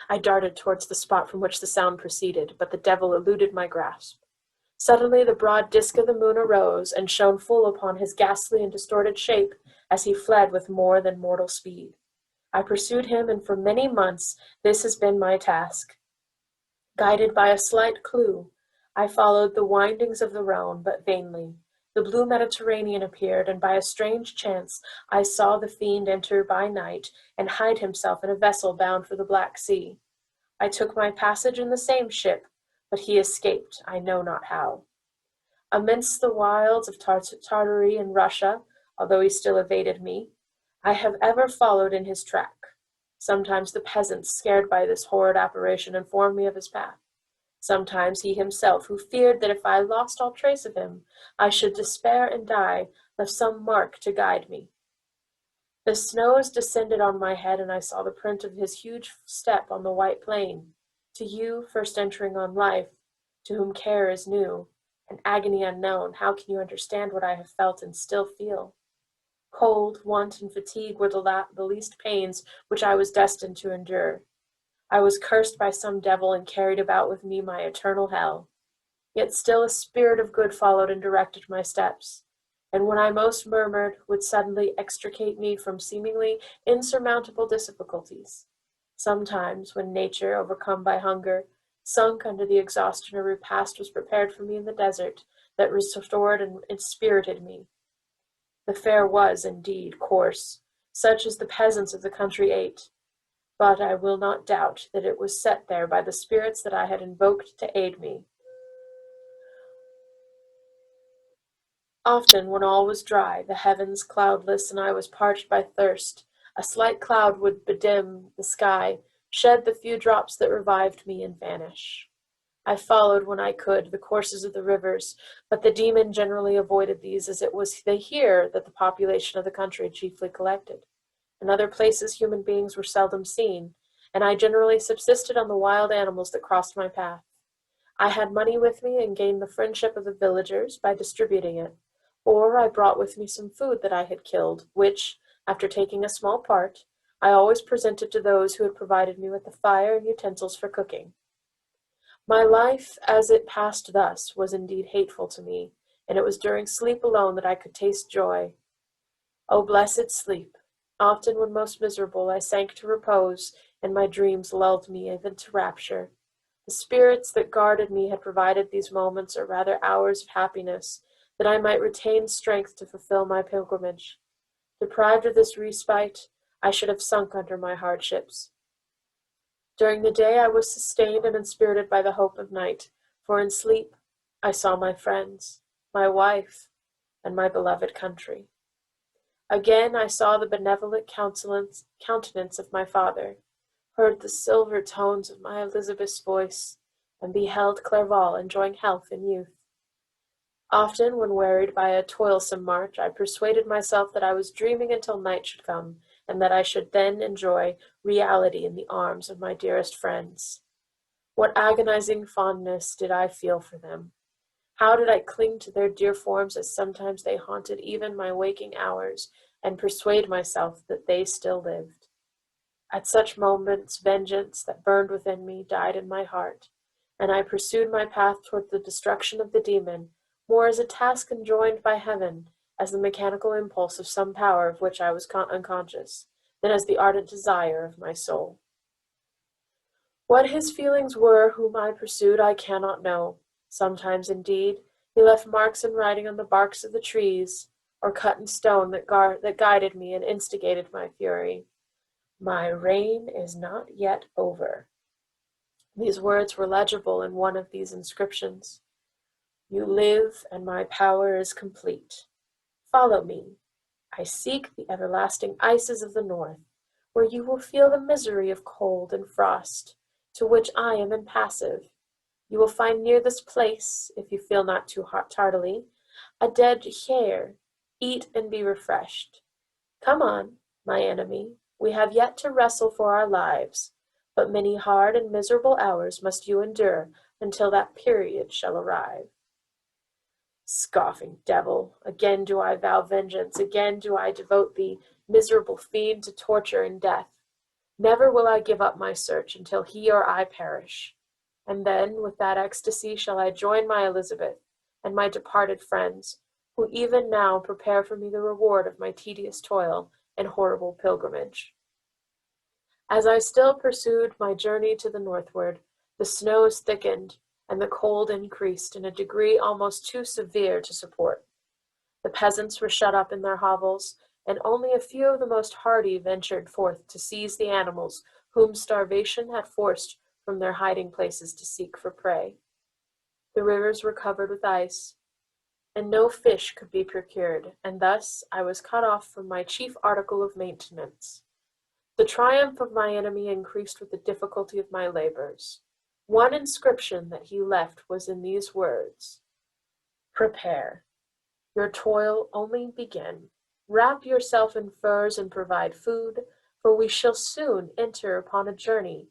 I darted towards the spot from which the sound proceeded, but the devil eluded my grasp. Suddenly the broad disk of the moon arose and shone full upon his ghastly and distorted shape as he fled with more than mortal speed. I pursued him, and for many months this has been my task. Guided by a slight clue, I followed the windings of the Rhone, but vainly. The blue Mediterranean appeared, and by a strange chance I saw the fiend enter by night and hide himself in a vessel bound for the Black Sea. I took my passage in the same ship, but he escaped, I know not how. Amidst the wilds of Tartary and Russia, although he still evaded me, I have ever followed in his track. Sometimes the peasants, scared by this horrid apparition, informed me of his path. Sometimes he himself, who feared that if I lost all trace of him, I should despair and die, left some mark to guide me. The snows descended on my head, and I saw the print of his huge step on the white plain. To you, first entering on life, to whom care is new, and agony unknown, how can you understand what I have felt and still feel? Cold, want, and fatigue were the least pains which I was destined to endure. I was cursed by some devil and carried about with me my eternal hell. Yet still a spirit of good followed and directed my steps, and when I most murmured, would suddenly extricate me from seemingly insurmountable difficulties. Sometimes, when nature, overcome by hunger, sunk under the exhaustion, a repast was prepared for me in the desert that restored and inspirited me. The fare was, indeed, coarse, such as the peasants of the country ate, but I will not doubt that it was set there by the spirits that I had invoked to aid me. Often, when all was dry, the heavens cloudless, and I was parched by thirst, a slight cloud would bedim the sky, shed the few drops that revived me, and vanish. I followed, when I could, the courses of the rivers, but the demon generally avoided these, as it was here that the population of the country chiefly collected. In other places human beings were seldom seen, and I generally subsisted on the wild animals that crossed my path. I had money with me and gained the friendship of the villagers by distributing it, or I brought with me some food that I had killed, which, after taking a small part, I always presented to those who had provided me with the fire and utensils for cooking. My life, as it passed thus, was indeed hateful to me, and it was during sleep alone that I could taste joy. O blessed sleep! Often, when most miserable, I sank to repose, and my dreams lulled me even to rapture. The spirits that guarded me had provided these moments, or rather hours of happiness, that I might retain strength to fulfill my pilgrimage. Deprived of this respite, I should have sunk under my hardships. During the day I was sustained and inspirited by the hope of night, for in sleep I saw my friends, my wife, and my beloved country. Again I saw the benevolent countenance of my father, heard the silver tones of my Elizabeth's voice, and beheld Clerval enjoying health and youth. Often, when wearied by a toilsome march, I persuaded myself that I was dreaming until night should come, and that I should then enjoy reality in the arms of my dearest friends. What agonizing fondness did I feel for them! How did I cling to their dear forms as sometimes they haunted even my waking hours, and persuade myself that they still lived. At such moments, vengeance that burned within me died in my heart, and I pursued my path toward the destruction of the demon, more as a task enjoined by heaven, as the mechanical impulse of some power of which I was unconscious, than as the ardent desire of my soul. What his feelings were whom I pursued I cannot know. Sometimes, indeed, he left marks in writing on the barks of the trees, or cut in stone that guided me and instigated my fury. My reign is not yet over. These words were legible in one of these inscriptions. You live, and my power is complete. Follow me. I seek the everlasting ices of the north, where you will feel the misery of cold and frost, to which I am impassive. You will find near this place, if you feel not too tardily, a dead hare. Eat and be refreshed. Come on, my enemy. We have yet to wrestle for our lives, but many hard and miserable hours must you endure until that period shall arrive. Scoffing devil, again do I vow vengeance, again do I devote thee, miserable fiend, to torture and death. Never will I give up my search until he or I perish. And then, with that ecstasy, shall I join my Elizabeth and my departed friends, who even now prepare for me the reward of my tedious toil and horrible pilgrimage. As I still pursued my journey to the northward, the snows thickened, and the cold increased in a degree almost too severe to support. The peasants were shut up in their hovels, and only a few of the most hardy ventured forth to seize the animals whom starvation had forced from their hiding places to seek for prey. The rivers were covered with ice, and no fish could be procured, and thus I was cut off from my chief article of maintenance. The triumph of my enemy increased with the difficulty of my labors. One inscription that he left was in these words: Prepare. Your toil only begin. Wrap yourself in furs and provide food, for we shall soon enter upon a journey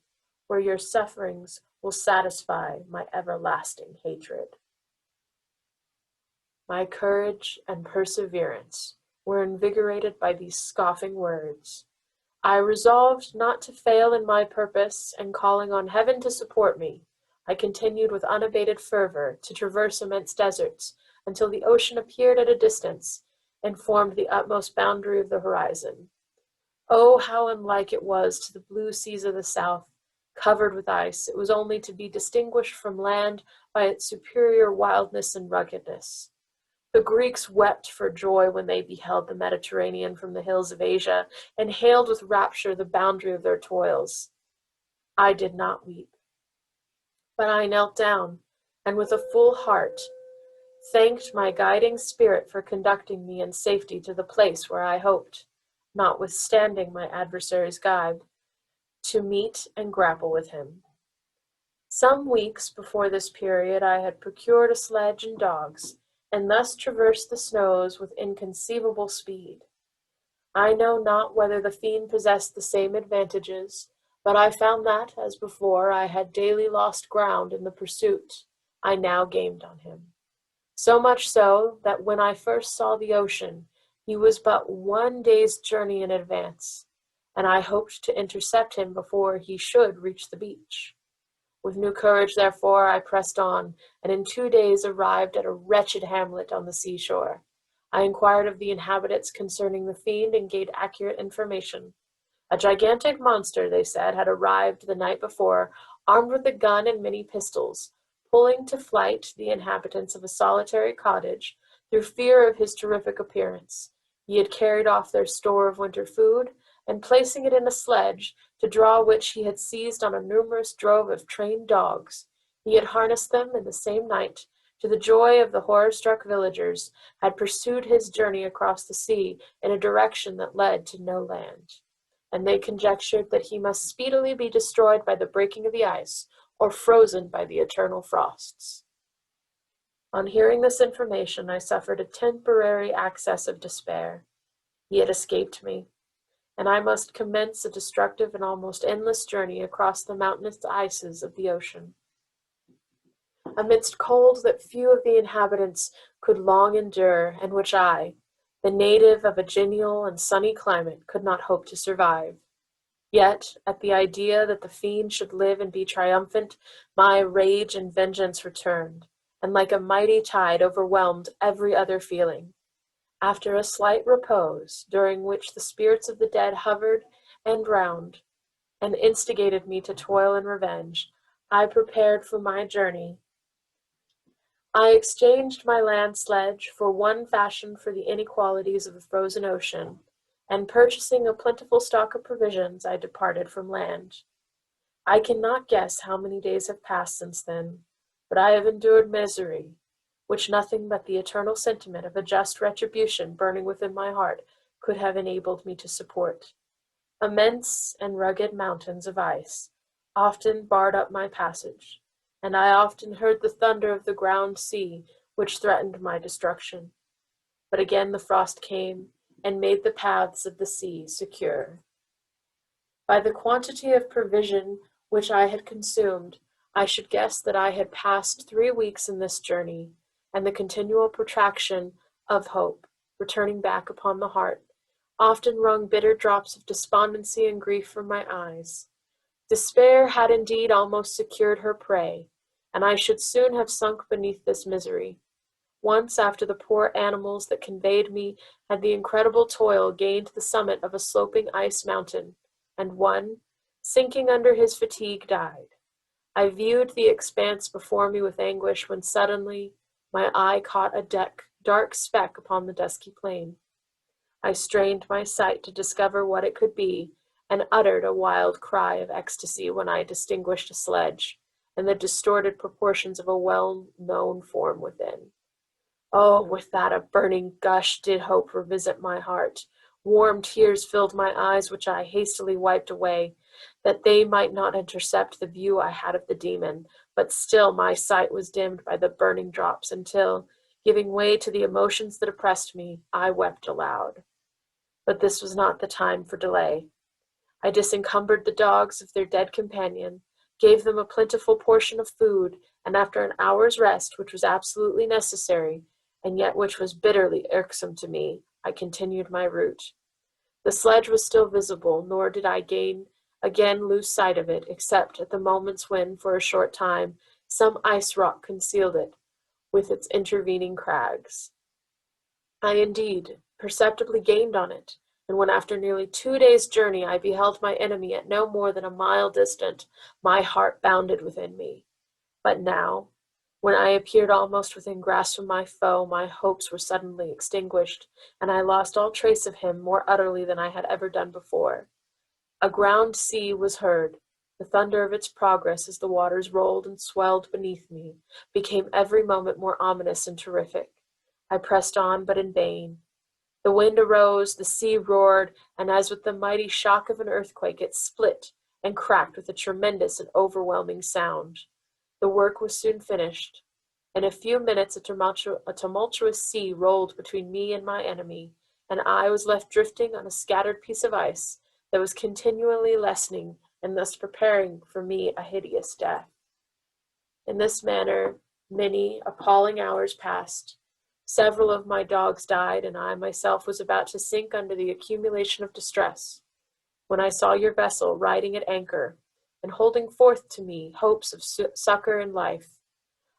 where your sufferings will satisfy my everlasting hatred. My courage and perseverance were invigorated by these scoffing words. I resolved not to fail in my purpose, and calling on heaven to support me, I continued with unabated fervor to traverse immense deserts until the ocean appeared at a distance and formed the utmost boundary of the horizon. Oh, how unlike it was to the blue seas of the south, covered with ice. It was only to be distinguished from land by its superior wildness and ruggedness. The Greeks wept for joy when they beheld the Mediterranean from the hills of Asia, and hailed with rapture the boundary of their toils. I did not weep, but I knelt down, and with a full heart thanked my guiding spirit for conducting me in safety to the place where I hoped, notwithstanding my adversary's guide, to meet and grapple with him. Some weeks before this period I had procured a sledge and dogs, and thus traversed the snows with inconceivable speed. I know not whether the fiend possessed the same advantages, but I found that, as before, I had daily lost ground in the pursuit. I now gained on him. So much so, that when I first saw the ocean, he was but 1 day's journey in advance, and I hoped to intercept him before he should reach the beach. With new courage, therefore, I pressed on, and in 2 days arrived at a wretched hamlet on the seashore. I inquired of the inhabitants concerning the fiend and gained accurate information. A gigantic monster, they said, had arrived the night before, armed with a gun and many pistols, pulling to flight the inhabitants of a solitary cottage through fear of his terrific appearance. He had carried off their store of winter food, and placing it in a sledge, to draw which he had seized on a numerous drove of trained dogs. He had harnessed them in the same night, to the joy of the horror-struck villagers, had pursued his journey across the sea in a direction that led to no land, and they conjectured that he must speedily be destroyed by the breaking of the ice, or frozen by the eternal frosts. On hearing this information, I suffered a temporary access of despair. He had escaped me, and I must commence a destructive and almost endless journey across the mountainous ices of the ocean, amidst cold that few of the inhabitants could long endure, and which I, the native of a genial and sunny climate, could not hope to survive. Yet, at the idea that the fiend should live and be triumphant, my rage and vengeance returned, and like a mighty tide overwhelmed every other feeling. After a slight repose, during which the spirits of the dead hovered and round, and instigated me to toil and revenge, I prepared for my journey. I exchanged my land sledge for one fashioned for the inequalities of the frozen ocean, and purchasing a plentiful stock of provisions, I departed from land. I cannot guess how many days have passed since then, but I have endured misery, which nothing but the eternal sentiment of a just retribution burning within my heart could have enabled me to support. Immense and rugged mountains of ice often barred up my passage, and I often heard the thunder of the ground sea which threatened my destruction. But again the frost came and made the paths of the sea secure. By the quantity of provision which I had consumed, I should guess that I had passed 3 weeks in this journey, and the continual protraction of hope, returning back upon the heart, often wrung bitter drops of despondency and grief from my eyes. Despair had indeed almost secured her prey, and I should soon have sunk beneath this misery. Once, after the poor animals that conveyed me had the incredible toil gained the summit of a sloping ice mountain, and one, sinking under his fatigue, died. I viewed the expanse before me with anguish, when suddenly my eye caught a dark speck upon the dusky plain. I strained my sight to discover what it could be, and uttered a wild cry of ecstasy when I distinguished a sledge, and the distorted proportions of a well-known form within. Oh, with that a burning gush did hope revisit my heart. Warm tears filled my eyes, which I hastily wiped away, that they might not intercept the view I had of the demon, but still my sight was dimmed by the burning drops, until, giving way to the emotions that oppressed me, I wept aloud. But this was not the time for delay. I disencumbered the dogs of their dead companion, gave them a plentiful portion of food, and after an hour's rest, which was absolutely necessary, and yet which was bitterly irksome to me, I continued my route. The sledge was still visible, nor did I again lose sight of it, except at the moments when, for a short time, some ice rock concealed it with its intervening crags. I indeed perceptibly gained on it, and when after nearly 2 days' journey I beheld my enemy at no more than a mile distant, my heart bounded within me. But now, when I appeared almost within grasp of my foe, my hopes were suddenly extinguished, and I lost all trace of him more utterly than I had ever done before. A ground sea was heard. The thunder of its progress, as the waters rolled and swelled beneath me, became every moment more ominous and terrific. I pressed on, but in vain. The wind arose, the sea roared, and as with the mighty shock of an earthquake, it split and cracked with a tremendous and overwhelming sound. The work was soon finished. In a few minutes a tumultuous sea rolled between me and my enemy, and I was left drifting on a scattered piece of ice that was continually lessening and thus preparing for me a hideous death. In this manner, many appalling hours passed. Several of my dogs died, and I myself was about to sink under the accumulation of distress, when I saw your vessel riding at anchor, and holding forth to me hopes of succor and life.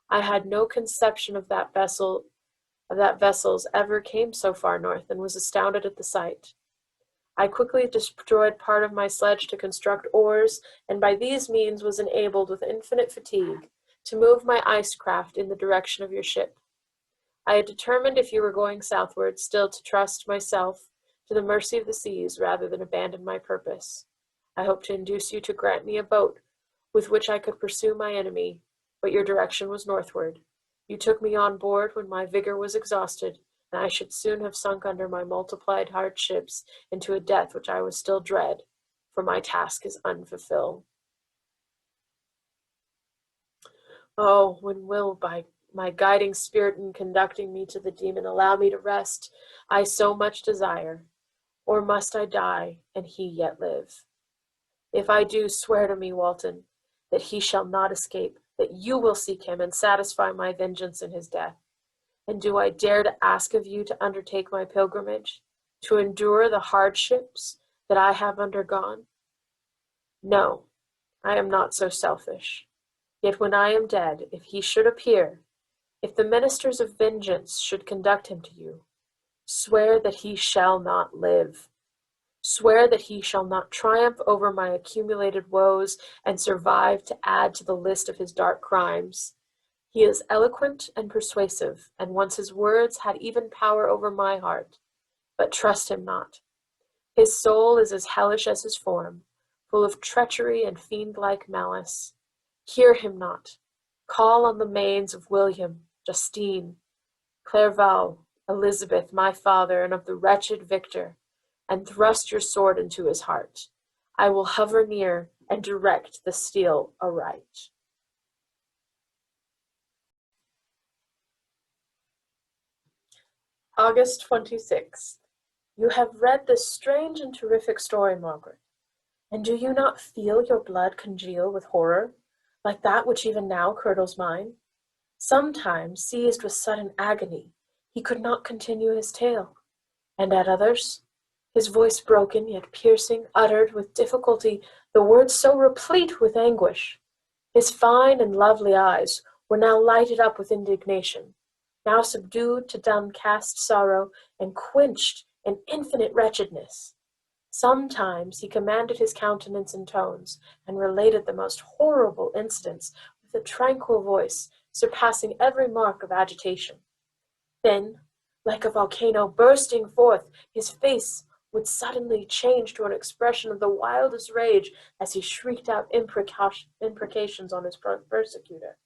I had no conception of that vessels ever came so far north, and was astounded at the sight. I quickly destroyed part of my sledge to construct oars, and by these means was enabled with infinite fatigue to move my ice craft in the direction of your ship. I had determined, if you were going southward, still to trust myself to the mercy of the seas rather than abandon my purpose. I hoped to induce you to grant me a boat with which I could pursue my enemy, but your direction was northward. You took me on board when my vigor was exhausted, and I should soon have sunk under my multiplied hardships into a death which I was still dread, for my task is unfulfilled. Oh, when will by my guiding spirit in conducting me to the demon allow me to rest, I so much desire, or must I die and he yet live? If I do, swear to me, Walton, that he shall not escape, that you will seek him and satisfy my vengeance in his death. And do I dare to ask of you to undertake my pilgrimage, to endure the hardships that I have undergone? No, I am not so selfish. Yet when I am dead, if he should appear, if the ministers of vengeance should conduct him to you, swear that he shall not live. Swear that he shall not triumph over my accumulated woes and survive to add to the list of his dark crimes. He is eloquent and persuasive, and once his words had even power over my heart. But trust him not. His soul is as hellish as his form, full of treachery and fiend-like malice. Hear him not. Call on the maidens of William, Justine, Clerval, Elizabeth, my father, and of the wretched Victor, and thrust your sword into his heart. I will hover near and direct the steel aright. August 26th. You have read this strange and terrific story, Margaret, and do you not feel your blood congeal with horror, like that which even now curdles mine? Sometimes, seized with sudden agony, he could not continue his tale, and at others, his voice broken yet piercing, uttered with difficulty the words so replete with anguish. His fine and lovely eyes were now lighted up with indignation, now subdued to downcast sorrow, and quenched in infinite wretchedness. Sometimes he commanded his countenance and tones, and related the most horrible incidents with a tranquil voice, surpassing every mark of agitation. Then, like a volcano bursting forth, his face would suddenly change to an expression of the wildest rage as he shrieked out imprecations on his persecutor.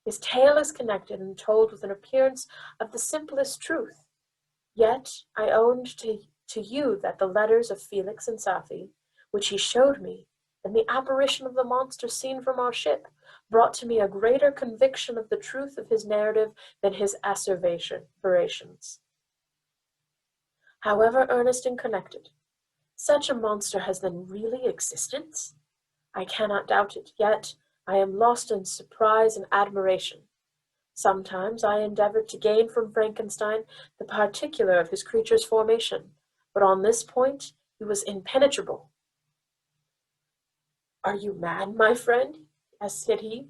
His tale is connected and told with an appearance of the simplest truth. Yet I owned to you that the letters of Felix and Safie, which he showed me, and the apparition of the monster seen from our ship, brought to me a greater conviction of the truth of his narrative than his asseverations. However earnest and connected, such a monster has then really existence? I cannot doubt it, yet I am lost in surprise and admiration. Sometimes I endeavored to gain from Frankenstein the particular of his creature's formation, but on this point he was impenetrable. Are you mad, my friend? Said he.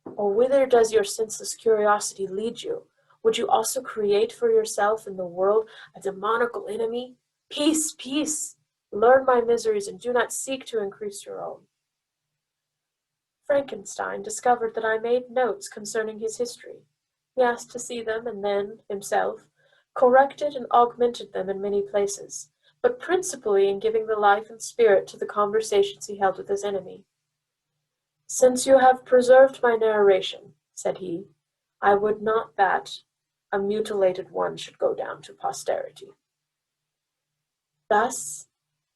Or whither does your senseless curiosity lead you? Would you also create for yourself in the world a demoniacal enemy? Peace, peace! Learn my miseries and do not seek to increase your own. Frankenstein discovered that I made notes concerning his history. He asked to see them, and then, himself, corrected and augmented them in many places, but principally in giving the life and spirit to the conversations he held with his enemy. Since you have preserved my narration, said he, I would not that a mutilated one should go down to posterity. Thus,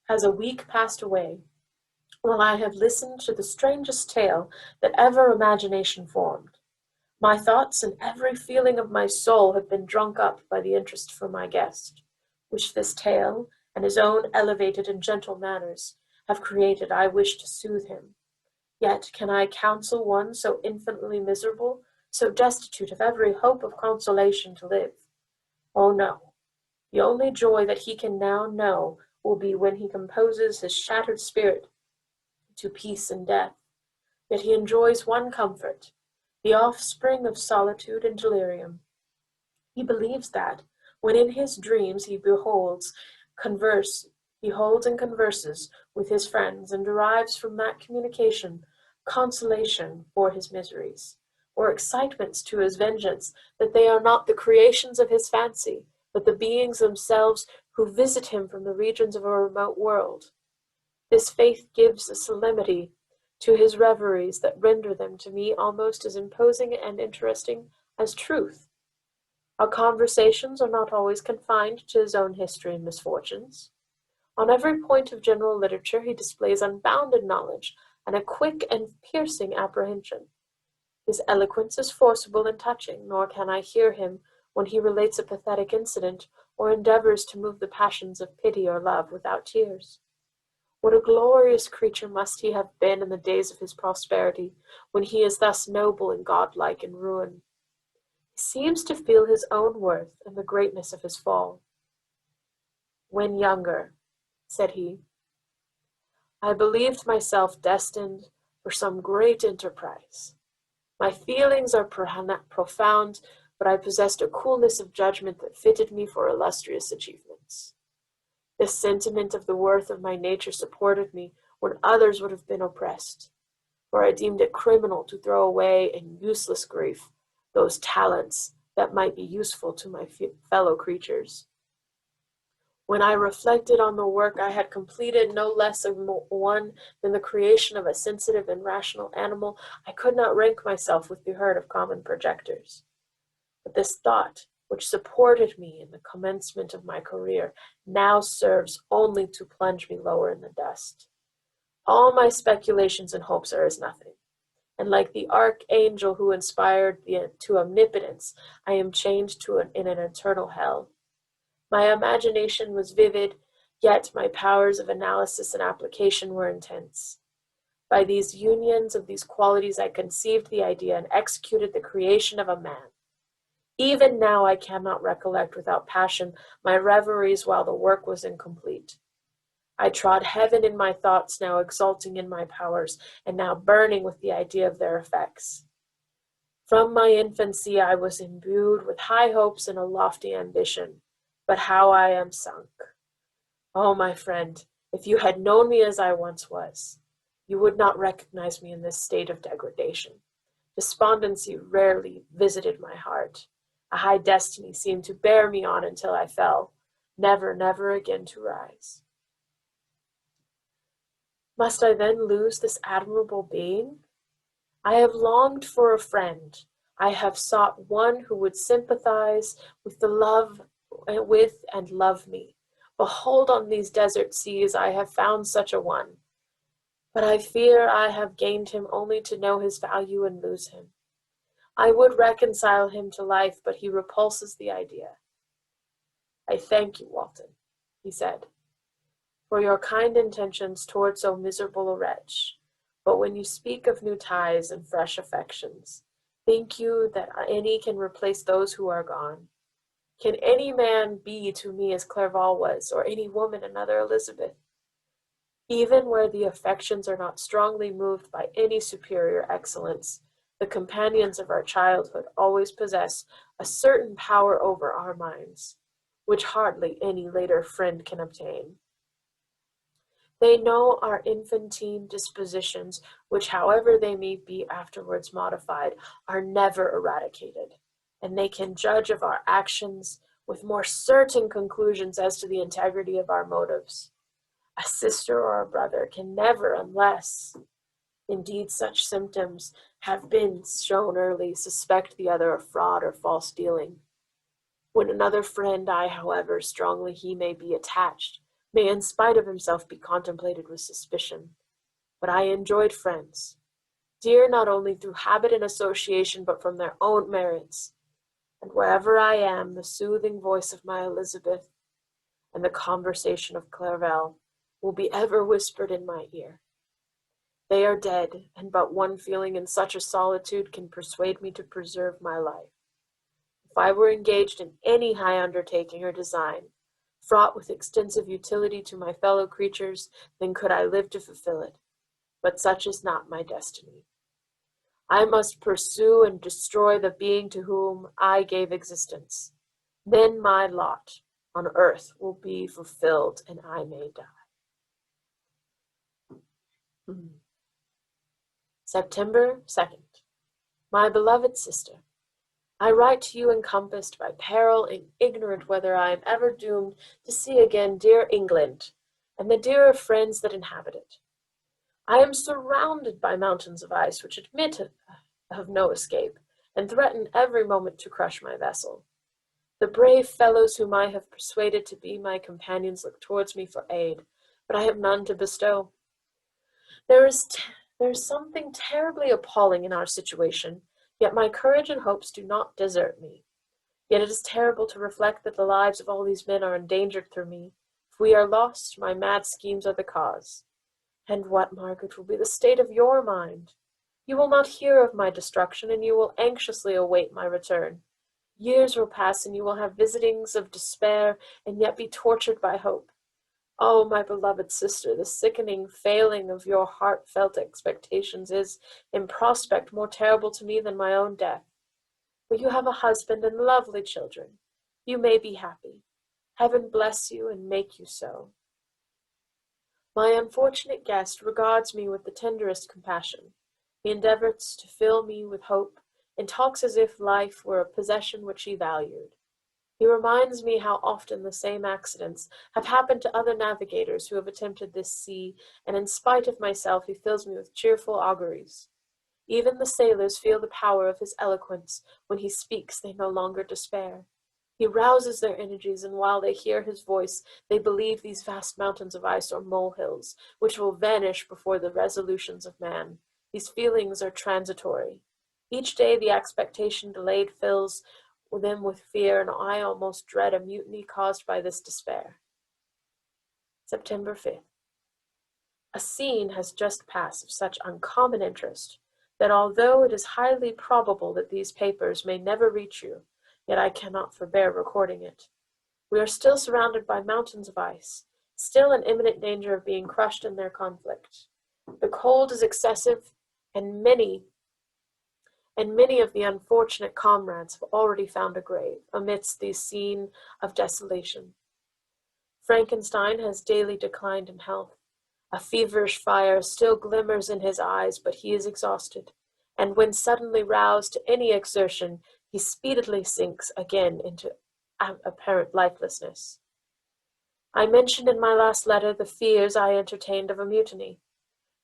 as a week passed away, while I have listened to the strangest tale that ever imagination formed, my thoughts and every feeling of my soul have been drunk up by the interest for my guest, which this tale and his own elevated and gentle manners have created. I wish to soothe him. Yet can I counsel one so infinitely miserable, so destitute of every hope of consolation to live? Oh no, the only joy that he can now know will be when he composes his shattered spirit to peace and death. Yet he enjoys one comfort, the offspring of solitude and delirium. He believes that, when in his dreams he holds and converses with his friends, and derives from that communication consolation for his miseries, or excitements to his vengeance, that they are not the creations of his fancy, but the beings themselves who visit him from the regions of a remote world. This faith gives a solemnity to his reveries that render them to me almost as imposing and interesting as truth. Our conversations are not always confined to his own history and misfortunes. On every point of general literature he displays unbounded knowledge and a quick and piercing apprehension. His eloquence is forcible and touching, nor can I hear him when he relates a pathetic incident or endeavors to move the passions of pity or love without tears. What a glorious creature must he have been in the days of his prosperity, when he is thus noble and godlike in ruin. He seems to feel his own worth and the greatness of his fall. When younger, said he, I believed myself destined for some great enterprise. My feelings are profound, but I possessed a coolness of judgment that fitted me for illustrious achievements. This sentiment of the worth of my nature supported me when others would have been oppressed, for I deemed it criminal to throw away in useless grief those talents that might be useful to my fellow creatures. When I reflected on the work I had completed, no less a one than the creation of a sensitive and rational animal, I could not rank myself with the herd of common projectors. But this thought, which supported me in the commencement of my career, now serves only to plunge me lower in the dust. All my speculations and hopes are as nothing, and like the archangel who inspired to omnipotence, I am chained in an eternal hell. My imagination was vivid, yet my powers of analysis and application were intense. By these unions of these qualities I conceived the idea and executed the creation of a man. Even now I cannot recollect without passion my reveries while the work was incomplete. I trod heaven in my thoughts, now exulting in my powers, and now burning with the idea of their effects. From my infancy I was imbued with high hopes and a lofty ambition, but how I am sunk. Oh, my friend, if you had known me as I once was, you would not recognize me in this state of degradation. Despondency rarely visited my heart. A high destiny seemed to bear me on until I fell, never, never again to rise. Must I then lose this admirable being? I have longed for a friend. I have sought one who would sympathize with and love me. Behold, on these desert seas I have found such a one. But I fear I have gained him only to know his value and lose him. I would reconcile him to life, but he repulses the idea. I thank you, Walton, he said, for your kind intentions toward so miserable a wretch. But when you speak of new ties and fresh affections, think you that any can replace those who are gone? Can any man be to me as Clerval was, or any woman another Elizabeth? Even where the affections are not strongly moved by any superior excellence, the companions of our childhood always possess a certain power over our minds, which hardly any later friend can obtain. They know our infantine dispositions, which, however they may be afterwards modified, are never eradicated, and they can judge of our actions with more certain conclusions as to the integrity of our motives. A sister or a brother can never, unless indeed such symptoms have been shown early, suspect the other of fraud or false dealing. When another friend, however strongly he may be attached, may in spite of himself be contemplated with suspicion. But I enjoyed friends, dear not only through habit and association, but from their own merits. And wherever I am, the soothing voice of my Elizabeth and the conversation of Clerval will be ever whispered in my ear. They are dead, and but one feeling in such a solitude can persuade me to preserve my life. If I were engaged in any high undertaking or design, fraught with extensive utility to my fellow creatures, then could I live to fulfill it. But such is not my destiny. I must pursue and destroy the being to whom I gave existence. Then my lot on earth will be fulfilled, and I may die. September 2nd. My beloved sister, I write to you encompassed by peril and ignorant whether I am ever doomed to see again dear England, and the dearer friends that inhabit it. I am surrounded by mountains of ice which admit of no escape, and threaten every moment to crush my vessel. The brave fellows whom I have persuaded to be my companions look towards me for aid, but I have none to bestow. There is something terribly appalling in our situation, yet my courage and hopes do not desert me. Yet it is terrible to reflect that the lives of all these men are endangered through me. If we are lost, my mad schemes are the cause. And what, Margaret, will be the state of your mind? You will not hear of my destruction, and you will anxiously await my return. Years will pass, and you will have visitings of despair, and yet be tortured by hope. Oh, my beloved sister, the sickening failing of your heartfelt expectations is, in prospect, more terrible to me than my own death. But you have a husband and lovely children. You may be happy. Heaven bless you and make you so. My unfortunate guest regards me with the tenderest compassion. He endeavors to fill me with hope, and talks as if life were a possession which he valued. He reminds me how often the same accidents have happened to other navigators who have attempted this sea, and in spite of myself he fills me with cheerful auguries. Even the sailors feel the power of his eloquence. When he speaks, they no longer despair. He rouses their energies, and while they hear his voice, they believe these vast mountains of ice are molehills, which will vanish before the resolutions of man. These feelings are transitory. Each day the expectation delayed fills them with fear, and I almost dread a mutiny caused by this despair. September 5th. A scene has just passed of such uncommon interest that although it is highly probable that these papers may never reach you, yet I cannot forbear recording it. We are still surrounded by mountains of ice, still in imminent danger of being crushed in their conflict. The cold is excessive, and many of the unfortunate comrades have already found a grave amidst the scene of desolation. Frankenstein has daily declined in health. A feverish fire still glimmers in his eyes, but he is exhausted, and when suddenly roused to any exertion, he speedily sinks again into apparent lifelessness. I mentioned in my last letter the fears I entertained of a mutiny.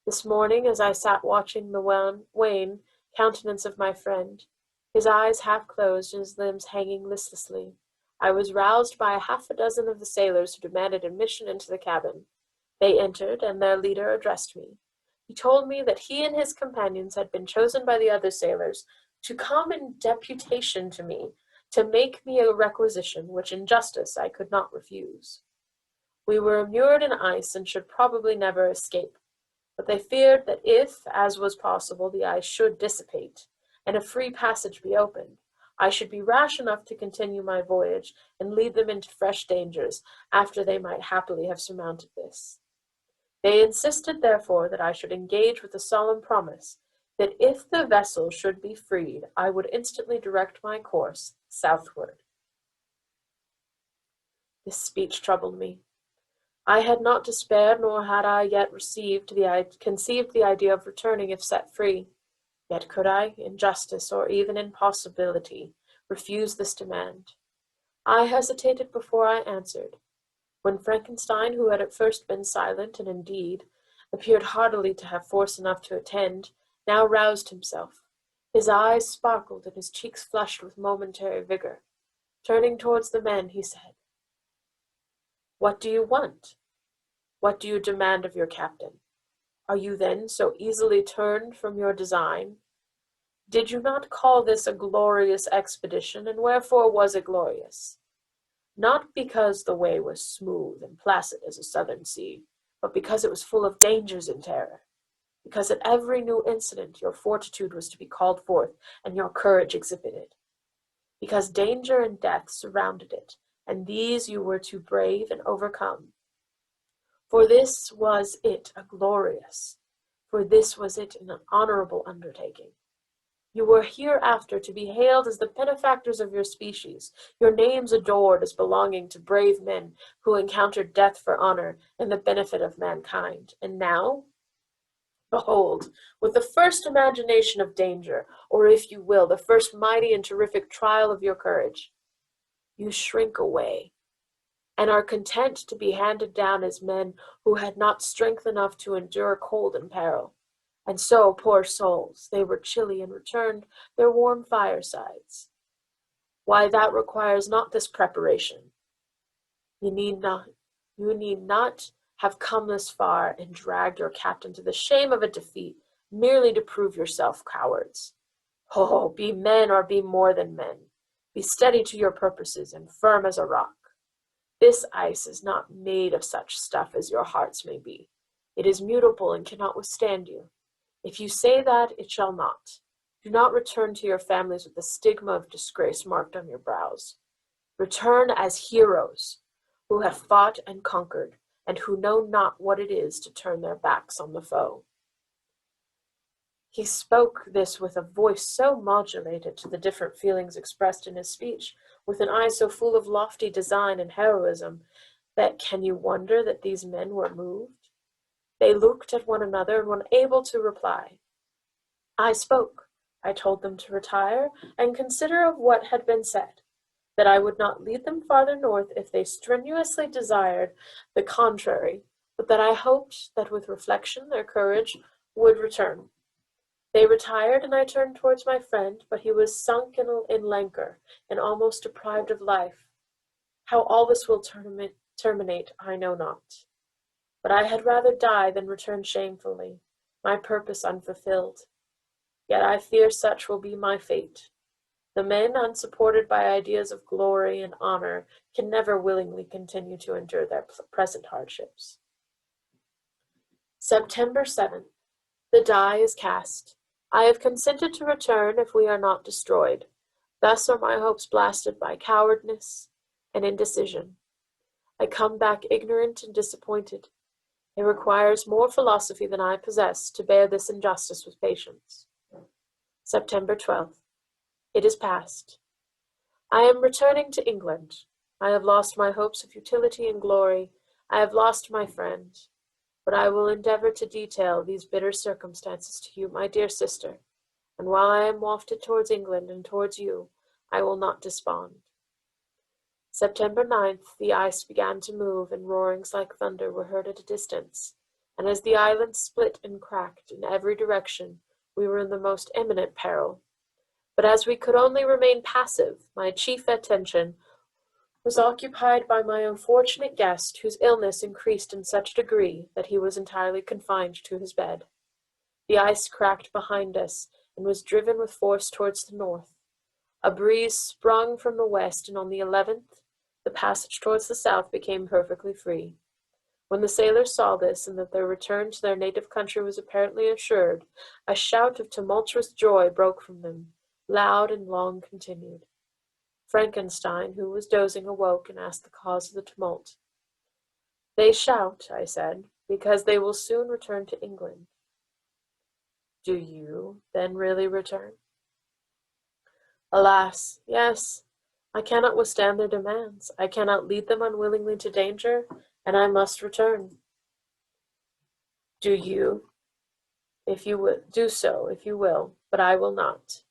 This morning, as I sat watching the wan countenance of my friend, his eyes half closed and his limbs hanging listlessly, I was roused by half a dozen of the sailors who demanded admission into the cabin. They entered, and their leader addressed me. He told me that he and his companions had been chosen by the other sailors to come in deputation to me, to make me a requisition which in justice I could not refuse. We were immured in ice and should probably never escape, but they feared that if, as was possible, the ice should dissipate, and a free passage be opened, I should be rash enough to continue my voyage and lead them into fresh dangers after they might happily have surmounted this. They insisted, therefore, that I should engage with a solemn promise that if the vessel should be freed, I would instantly direct my course southward. This speech troubled me. I had not despaired, nor had I yet conceived the idea of returning if set free. Yet could I, in justice or even in possibility, refuse this demand? I hesitated before I answered. When Frankenstein, who had at first been silent, and indeed appeared heartily to have force enough to attend, now roused himself. His eyes sparkled, and his cheeks flushed with momentary vigor. Turning towards the men, he said, "What do you want? What do you demand of your captain? Are you then so easily turned from your design? Did you not call this a glorious expedition, and wherefore was it glorious? Not because the way was smooth and placid as a southern sea, but because it was full of dangers and terror. Because at every new incident your fortitude was to be called forth and your courage exhibited. Because danger and death surrounded it, and these you were to brave and overcome. For this was it an honorable undertaking. You were hereafter to be hailed as the benefactors of your species, your names adored as belonging to brave men who encountered death for honor and the benefit of mankind. And now Behold, with the first imagination of danger, or if you will, the first mighty and terrific trial of your courage, you shrink away, and are content to be handed down as men who had not strength enough to endure cold and peril. And so, poor souls, they were chilly and returned their warm firesides. Why, that requires not this preparation. You need not have come this far and dragged your captain to the shame of a defeat, merely to prove yourself cowards. Oh, be men or be more than men. Be steady to your purposes and firm as a rock. This ice is not made of such stuff as your hearts may be. It is mutable and cannot withstand you. If you say that, it shall not. Do not return to your families with the stigma of disgrace marked on your brows. Return as heroes who have fought and conquered, and who know not what it is to turn their backs on the foe. He spoke this with a voice so modulated to the different feelings expressed in his speech, with an eye so full of lofty design and heroism, that can you wonder that these men were moved? They looked at one another and were unable to reply. I spoke. I told them to retire and consider of what had been said, that I would not lead them farther north if they strenuously desired the contrary, but that I hoped that with reflection their courage would return. They retired, and I turned towards my friend, but he was sunk in languor and almost deprived of life. How all this will terminate, I know not. But I had rather die than return shamefully, my purpose unfulfilled. Yet I fear such will be my fate. The men, unsupported by ideas of glory and honor, can never willingly continue to endure their present hardships. September 7th. The die is cast. I have consented to return if we are not destroyed. Thus are my hopes blasted by cowardice and indecision. I come back ignorant and disappointed. It requires more philosophy than I possess to bear this injustice with patience. September 12th. It is past. I am returning to England. I have lost my hopes of utility and glory. I have lost my friend. But I will endeavor to detail these bitter circumstances to you, my dear sister, and while I am wafted towards England and towards you, I will not despond. September 9th, the ice began to move, and roarings like thunder were heard at a distance, and as the island split and cracked in every direction, we were in the most imminent peril. But as we could only remain passive, my chief attention was occupied by my unfortunate guest, whose illness increased in such a degree that he was entirely confined to his bed. The ice cracked behind us, and was driven with force towards the north. A breeze sprung from the west, and on the 11th, the passage towards the south became perfectly free. When the sailors saw this, and that their return to their native country was apparently assured, a shout of tumultuous joy broke from them, loud and long continued. Frankenstein, who was dozing, awoke and asked the cause of the tumult. They shout, I said, because they will soon return to England. Do you, then, really return? Alas, yes. I cannot withstand their demands. I cannot lead them unwillingly to danger, and I must return. Do you, if you will, do so, if you will, but I will not.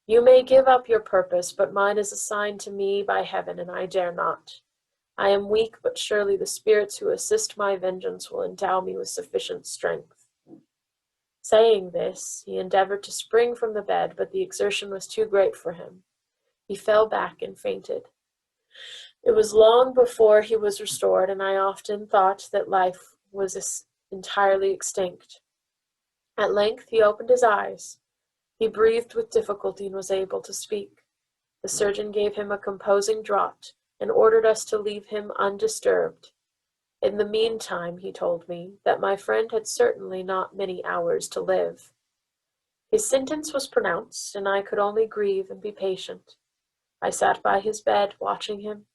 You may give up your purpose, but mine is assigned to me by heaven, and I dare not. I am weak, but surely the spirits who assist my vengeance will endow me with sufficient strength. Saying this, he endeavored to spring from the bed, but the exertion was too great for him. He fell back and fainted. It was long before he was restored, and I often thought that life was entirely extinct. At length he opened his eyes. He breathed with difficulty and was able to speak. The surgeon gave him a composing draught and ordered us to leave him undisturbed. In the meantime, he told me that my friend had certainly not many hours to live. His sentence was pronounced, and I could only grieve and be patient. I sat by his bed, watching him.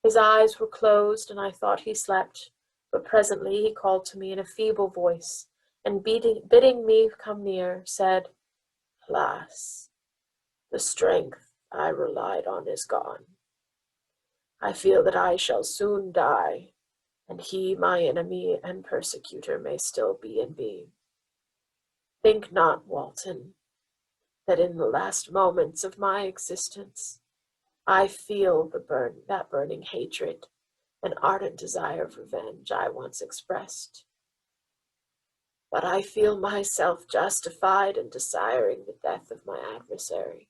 His eyes were closed, and I thought he slept, but presently he called to me in a feeble voice, and bidding me come near, said, Alas, the strength I relied on is gone. I feel that I shall soon die, and he, my enemy and persecutor, may still be in being. Think not, Walton, that in the last moments of my existence, I feel that burning hatred and ardent desire of revenge I once expressed. But I feel myself justified in desiring the death of my adversary.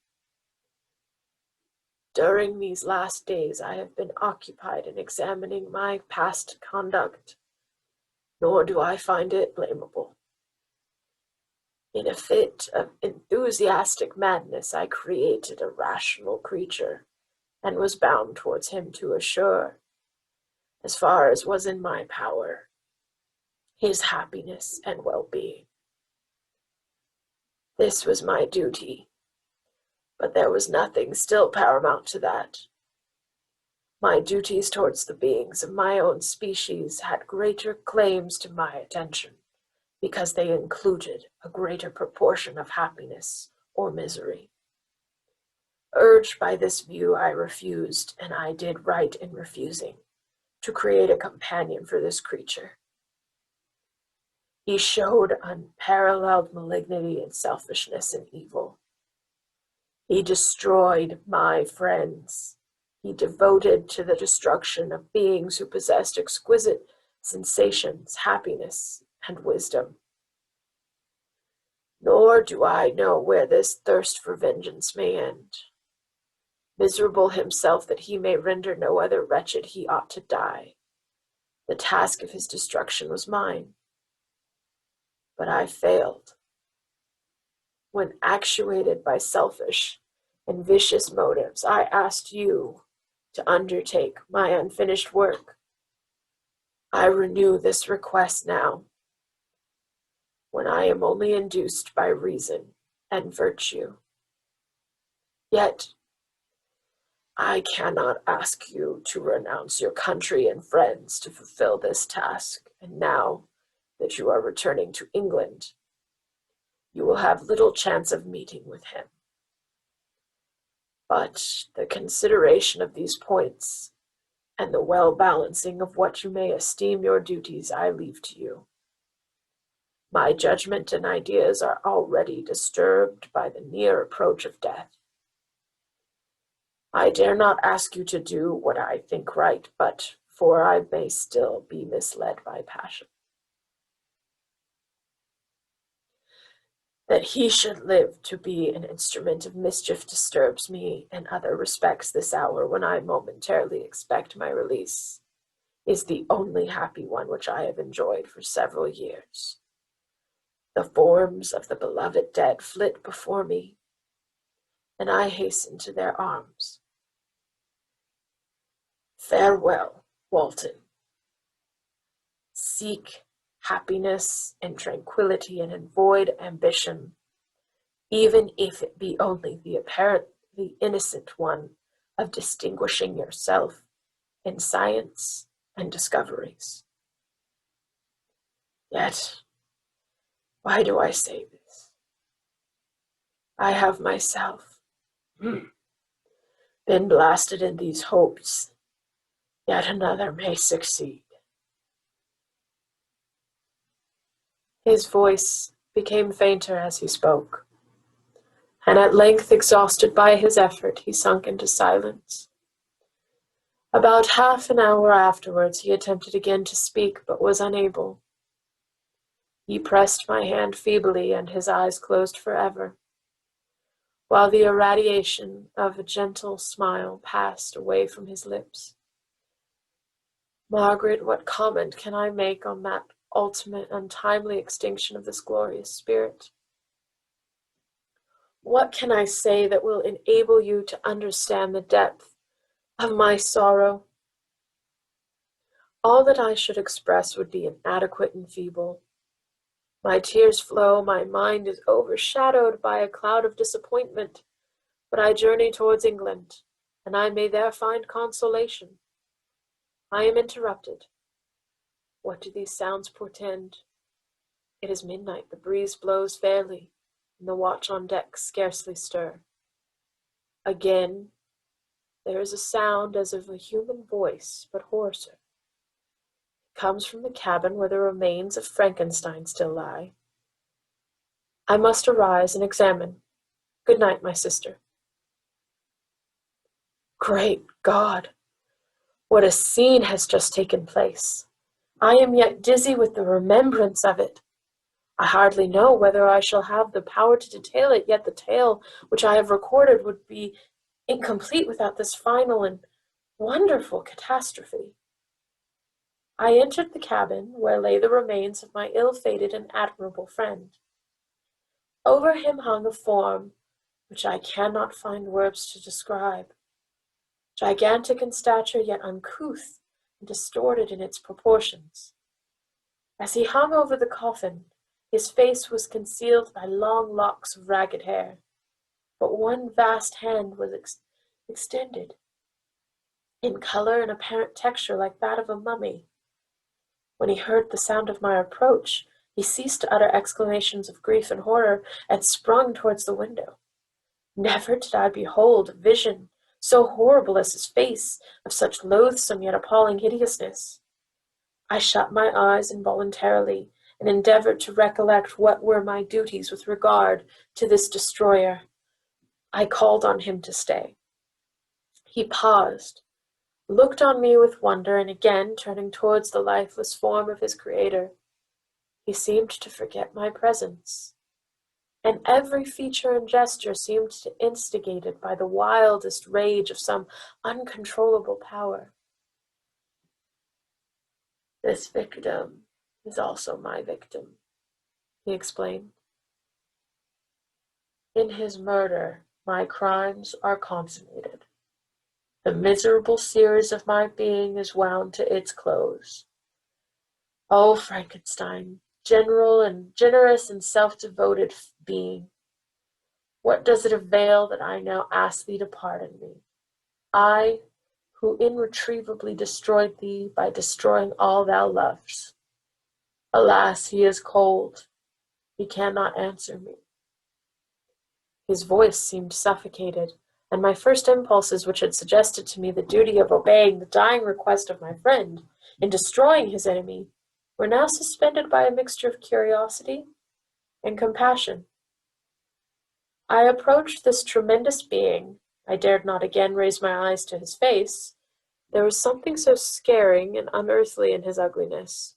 During these last days, I have been occupied in examining my past conduct, nor do I find it blamable. In a fit of enthusiastic madness, I created a rational creature and was bound towards him to assure, as far as was in my power, his happiness and well-being. This was my duty, but there was nothing still paramount to that. My duties towards the beings of my own species had greater claims to my attention, because they included a greater proportion of happiness or misery. Urged by this view, I refused, and I did right in refusing, to create a companion for this creature. He showed unparalleled malignity and selfishness and evil. He destroyed my friends. He devoted to the destruction of beings who possessed exquisite sensations, happiness, and wisdom. Nor do I know where this thirst for vengeance may end. Miserable himself that he may render no other wretched, he ought to die. The task of his destruction was mine, but I failed. When actuated by selfish and vicious motives, I asked you to undertake my unfinished work. I renew this request now, when I am only induced by reason and virtue. Yet, I cannot ask you to renounce your country and friends to fulfill this task, and now that you are returning to England, you will have little chance of meeting with him. But the consideration of these points and the well-balancing of what you may esteem your duties I leave to you. My judgment and ideas are already disturbed by the near approach of death. I dare not ask you to do what I think right, but for I may still be misled by passion. That he should live to be an instrument of mischief disturbs me in other respects. This hour, when I momentarily expect my release, is the only happy one which I have enjoyed for several years. The forms of the beloved dead flit before me, and I hasten to their arms. Farewell, Walton. Seek happiness and tranquility and avoid ambition, even if it be only the apparently innocent one of distinguishing yourself in science and discoveries. Yet, why do I say this? I have myself been blasted in these hopes, yet another may succeed. His voice became fainter as he spoke, and at length, exhausted by his effort, he sunk into silence. About half an hour afterwards, he attempted again to speak, but was unable. He pressed my hand feebly, and his eyes closed forever, while the irradiation of a gentle smile passed away from his lips. Margaret, what comment can I make on that ultimate, untimely extinction of this glorious spirit? What can I say that will enable you to understand the depth of my sorrow? All that I should express would be inadequate and feeble. My tears flow, my mind is overshadowed by a cloud of disappointment, but I journey towards England, and I may there find consolation. I am interrupted. What do these sounds portend? It is midnight, the breeze blows fairly, and the watch on deck scarcely stir. Again, there is a sound as of a human voice, but hoarser. It comes from the cabin where the remains of Frankenstein still lie. I must arise and examine. Good night, my sister. Great God! What a scene has just taken place! I am yet dizzy with the remembrance of it. I hardly know whether I shall have the power to detail it, yet the tale which I have recorded would be incomplete without this final and wonderful catastrophe. I entered the cabin where lay the remains of my ill-fated and admirable friend. Over him hung a form which I cannot find words to describe. Gigantic in stature, yet uncouth and distorted in its proportions. As he hung over the coffin, his face was concealed by long locks of ragged hair, but one vast hand was extended, in color and apparent texture like that of a mummy. When he heard the sound of my approach, he ceased to utter exclamations of grief and horror, and sprung towards the window. Never did I behold a vision so horrible as his face, of such loathsome yet appalling hideousness. I shut my eyes involuntarily, and endeavored to recollect what were my duties with regard to this destroyer. I called on him to stay. He paused, looked on me with wonder, and again turning towards the lifeless form of his creator, he seemed to forget my presence, and every feature and gesture seemed to instigate it by the wildest rage of some uncontrollable power. This victim is also my victim, he explained. In his murder, my crimes are consummated. The miserable series of my being is wound to its close. O Frankenstein, general and generous and self-devoted being, what does it avail that I now ask thee to pardon me? I, who irretrievably destroyed thee by destroying all thou lovest. Alas, he is cold. He cannot answer me. His voice seemed suffocated, and my first impulses, which had suggested to me the duty of obeying the dying request of my friend in destroying his enemy, were now suspended by a mixture of curiosity and compassion. I approached this tremendous being. I dared not again raise my eyes to his face. There was something so scaring and unearthly in his ugliness.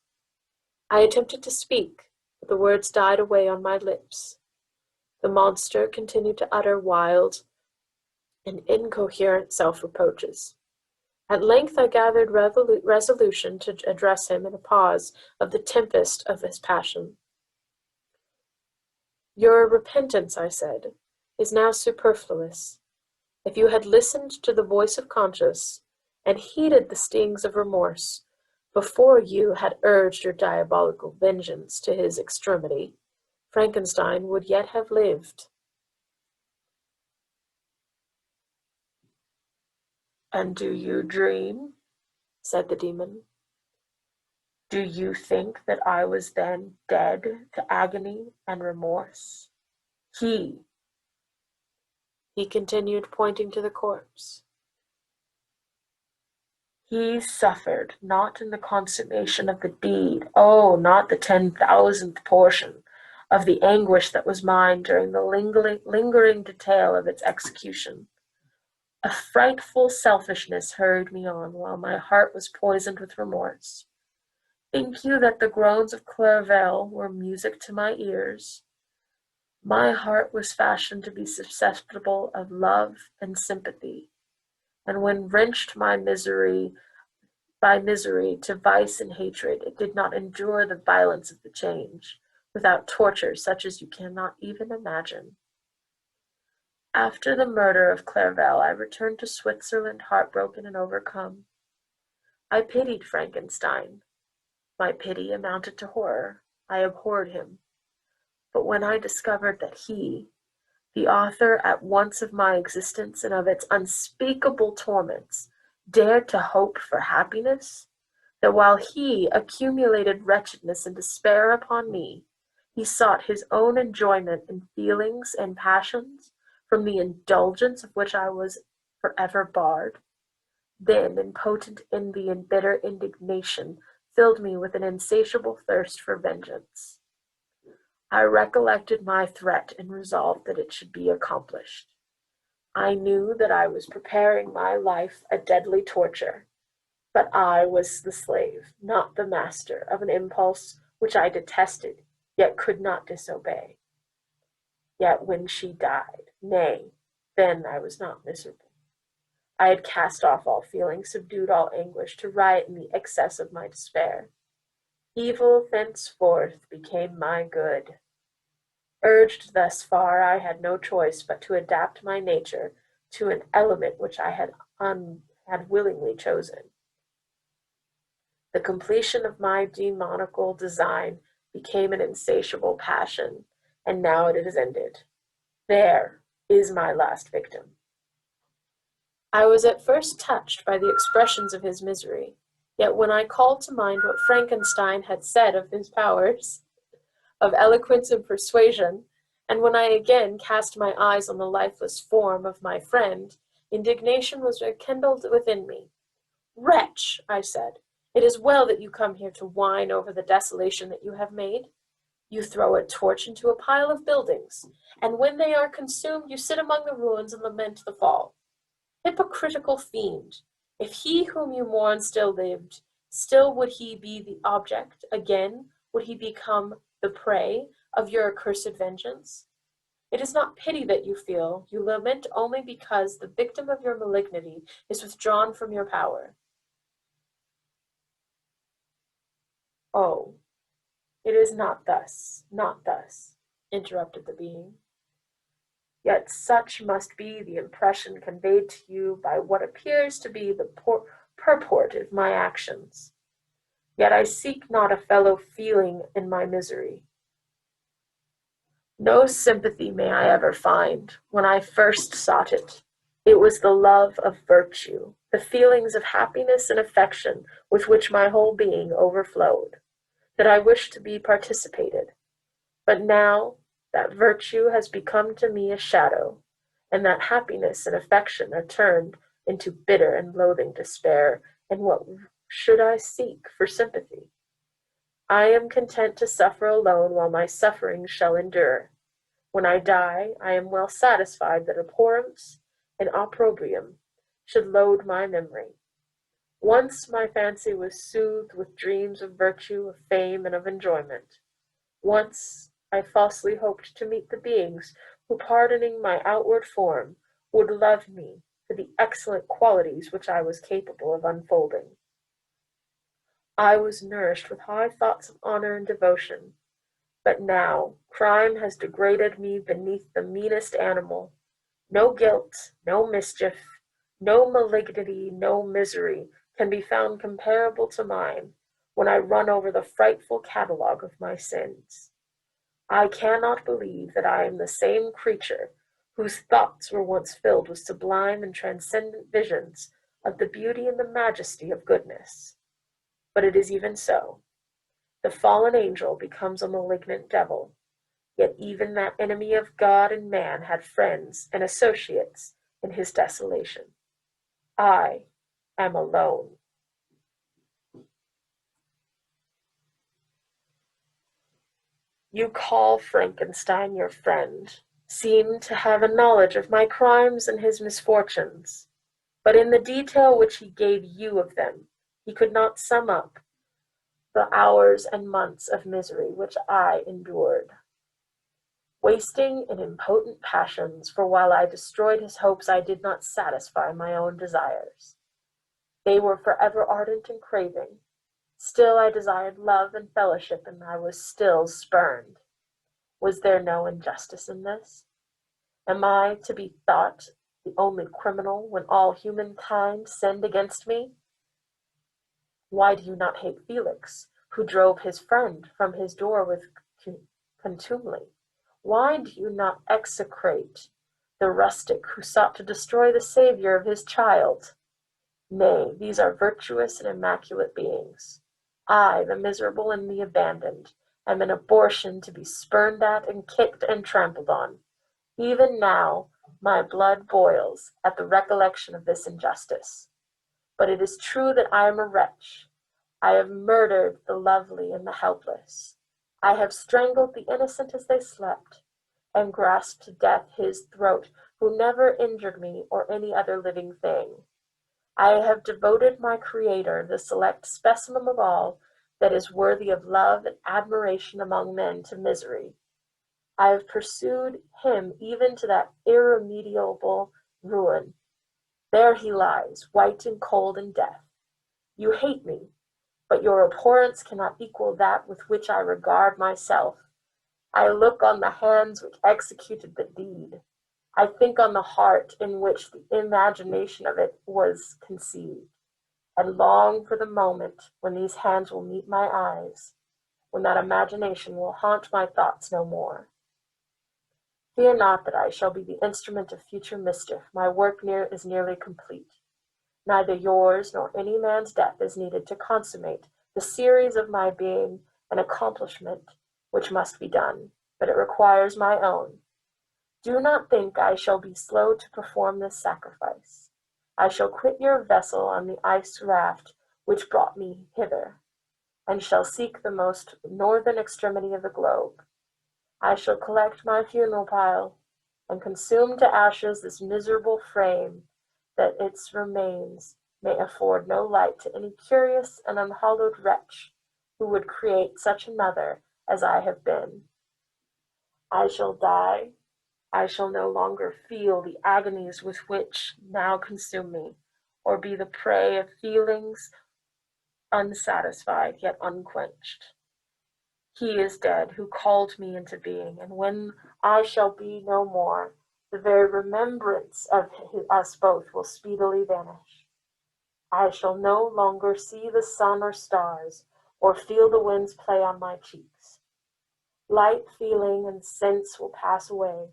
I attempted to speak, but the words died away on my lips. The monster continued to utter wild and incoherent self-reproaches. At length I gathered resolution to address him in a pause of the tempest of his passion. Your repentance, I said, is now superfluous. If you had listened to the voice of conscience and heeded the stings of remorse before you had urged your diabolical vengeance to his extremity, Frankenstein would yet have lived. And do you dream? Said the demon. Do you think that I was then dead to agony and remorse? He continued, pointing to the corpse. He suffered not in the consummation of the deed, oh, not the 10,000th portion of the anguish that was mine during the lingering detail of its execution. A frightful selfishness hurried me on while my heart was poisoned with remorse. Think you that the groans of Clerval were music to my ears? My heart was fashioned to be susceptible of love and sympathy, and when wrenched by misery to vice and hatred, it did not endure the violence of the change, without torture such as you cannot even imagine. After the murder of Clerval, I returned to Switzerland heartbroken and overcome. I pitied Frankenstein. My pity amounted to horror. I abhorred him. But when I discovered that he, the author at once of my existence and of its unspeakable torments, dared to hope for happiness, that while he accumulated wretchedness and despair upon me, he sought his own enjoyment in feelings and passions from the indulgence of which I was forever barred, then impotent envy and bitter indignation filled me with an insatiable thirst for vengeance. I recollected my threat and resolved that it should be accomplished. I knew that I was preparing my life a deadly torture, but I was the slave, not the master, of an impulse which I detested, yet could not disobey. Yet when she died, nay, then I was not miserable. I had cast off all feeling, subdued all anguish, to riot in the excess of my despair. Evil thenceforth became my good. Urged thus far, I had no choice but to adapt my nature to an element which I had willingly chosen. The completion of my demoniacal design became an insatiable passion, and now it is ended. There is my last victim. I was at first touched by the expressions of his misery, yet when I called to mind what Frankenstein had said of his powers of eloquence and persuasion, and when I again cast my eyes on the lifeless form of my friend, indignation was rekindled within me. "Wretch," I said, "it is well that you come here to whine over the desolation that you have made. You throw a torch into a pile of buildings, and when they are consumed, you sit among the ruins and lament the fall. Hypocritical fiend! If he whom you mourn still lived, still would he be the object, again would he become the prey of your accursed vengeance? It is not pity that you feel, you lament only because the victim of your malignity is withdrawn from your power." "Oh, it is not thus, interrupted the being. "Yet such must be the impression conveyed to you by what appears to be the purport of my actions. Yet I seek not a fellow feeling in my misery. No sympathy may I ever find. When I first sought it, it was the love of virtue, the feelings of happiness and affection with which my whole being overflowed, that I wished to be participated. But now that virtue has become to me a shadow, and that happiness and affection are turned into bitter and loathing despair, and what should I seek for sympathy? I am content to suffer alone while my sufferings shall endure. When I die, I am well satisfied that abhorrence and opprobrium should load my memory. Once my fancy was soothed with dreams of virtue, of fame, and of enjoyment. Once I falsely hoped to meet the beings who, pardoning my outward form, would love me for the excellent qualities which I was capable of unfolding. I was nourished with high thoughts of honor and devotion, but now crime has degraded me beneath the meanest animal. No guilt, no mischief, no malignity, no misery can be found comparable to mine when I run over the frightful catalogue of my sins. I cannot believe that I am the same creature whose thoughts were once filled with sublime and transcendent visions of the beauty and the majesty of goodness. But it is even so. The fallen angel becomes a malignant devil, yet even that enemy of God and man had friends and associates in his desolation. I am alone. You call Frankenstein your friend, seem to have a knowledge of my crimes and his misfortunes, but in the detail which he gave you of them, he could not sum up the hours and months of misery which I endured, wasting in impotent passions, for while I destroyed his hopes, I did not satisfy my own desires. They were forever ardent and craving. Still I desired love and fellowship, and I was still spurned. Was there no injustice in this? Am I to be thought the only criminal when all humankind sinned against me? Why do you not hate Felix, who drove his friend from his door with contumely? Why do you not execrate the rustic who sought to destroy the Saviour of his child? Nay, these are virtuous and immaculate beings. I, the miserable and the abandoned, am an abortion to be spurned at and kicked and trampled on. Even now my blood boils at the recollection of this injustice. But it is true that I am a wretch. I have murdered the lovely and the helpless. I have strangled the innocent as they slept, and grasped to death his throat who never injured me or any other living thing. I have devoted my Creator, the select specimen of all that is worthy of love and admiration among men, to misery. I have pursued him even to that irremediable ruin. There he lies, white and cold in death. You hate me, but your abhorrence cannot equal that with which I regard myself. I look on the hands which executed the deed. I think on the heart in which the imagination of it was conceived, and long for the moment when these hands will meet my eyes, when that imagination will haunt my thoughts no more. Fear not that I shall be the instrument of future mischief. My work is nearly complete. Neither yours nor any man's death is needed to consummate the series of my being an accomplishment which must be done, but it requires my own. Do not think I shall be slow to perform this sacrifice. I shall quit your vessel on the ice raft which brought me hither, and shall seek the most northern extremity of the globe. I shall collect my funeral pile, and consume to ashes this miserable frame, that its remains may afford no light to any curious and unhallowed wretch who would create such another as I have been. I shall die. I shall no longer feel the agonies with which now consume me, or be the prey of feelings unsatisfied yet unquenched. He is dead who called me into being, and when I shall be no more, the very remembrance of us both will speedily vanish. I shall no longer see the sun or stars, or feel the winds play on my cheeks. Light, feeling, and sense will pass away,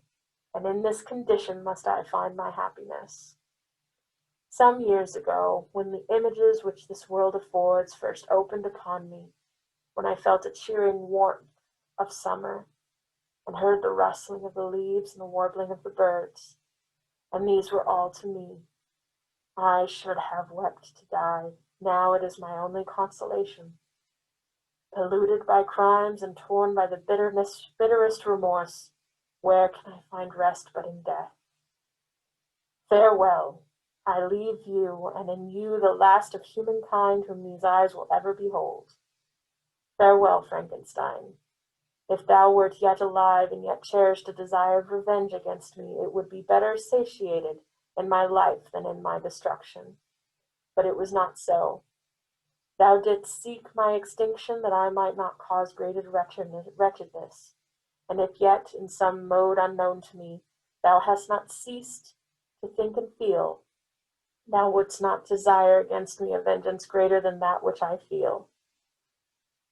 and in this condition must I find my happiness. Some years ago, when the images which this world affords first opened upon me, when I felt a cheering warmth of summer, and heard the rustling of the leaves and the warbling of the birds, and these were all to me, I should have wept to die. Now it is my only consolation. Polluted by crimes and torn by the bitterest remorse, where can I find rest but in death? Farewell. I leave you, and in you the last of humankind whom these eyes will ever behold. Farewell, Frankenstein. If thou wert yet alive and yet cherished a desire of revenge against me, it would be better satiated in my life than in my destruction. But it was not so. Thou didst seek my extinction that I might not cause greater wretchedness, and if yet, in some mode unknown to me, thou hast not ceased to think and feel, thou wouldst not desire against me a vengeance greater than that which I feel.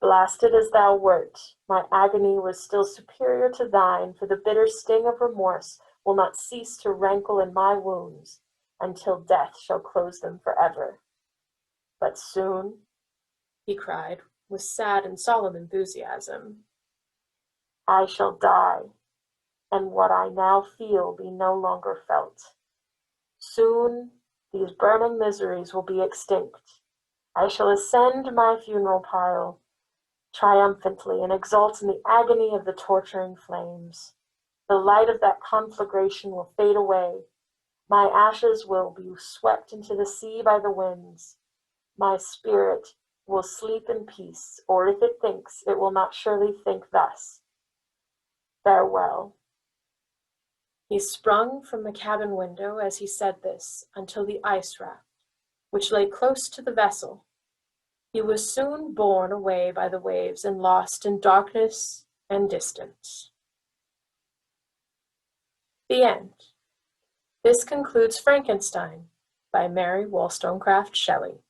Blasted as thou wert, my agony was still superior to thine, for the bitter sting of remorse will not cease to rankle in my wounds until death shall close them forever. But soon, he cried with sad and solemn enthusiasm, I shall die, and what I now feel be no longer felt. Soon these burning miseries will be extinct. I shall ascend my funeral pile triumphantly and exult in the agony of the torturing flames. The light of that conflagration will fade away. My ashes will be swept into the sea by the winds. My spirit will sleep in peace, or if it thinks, it will not surely think thus. Farewell. He sprung from the cabin window as he said this until the ice raft, which lay close to the vessel. He was soon borne away by the waves and lost in darkness and distance. The end. This concludes Frankenstein by Mary Wollstonecraft Shelley.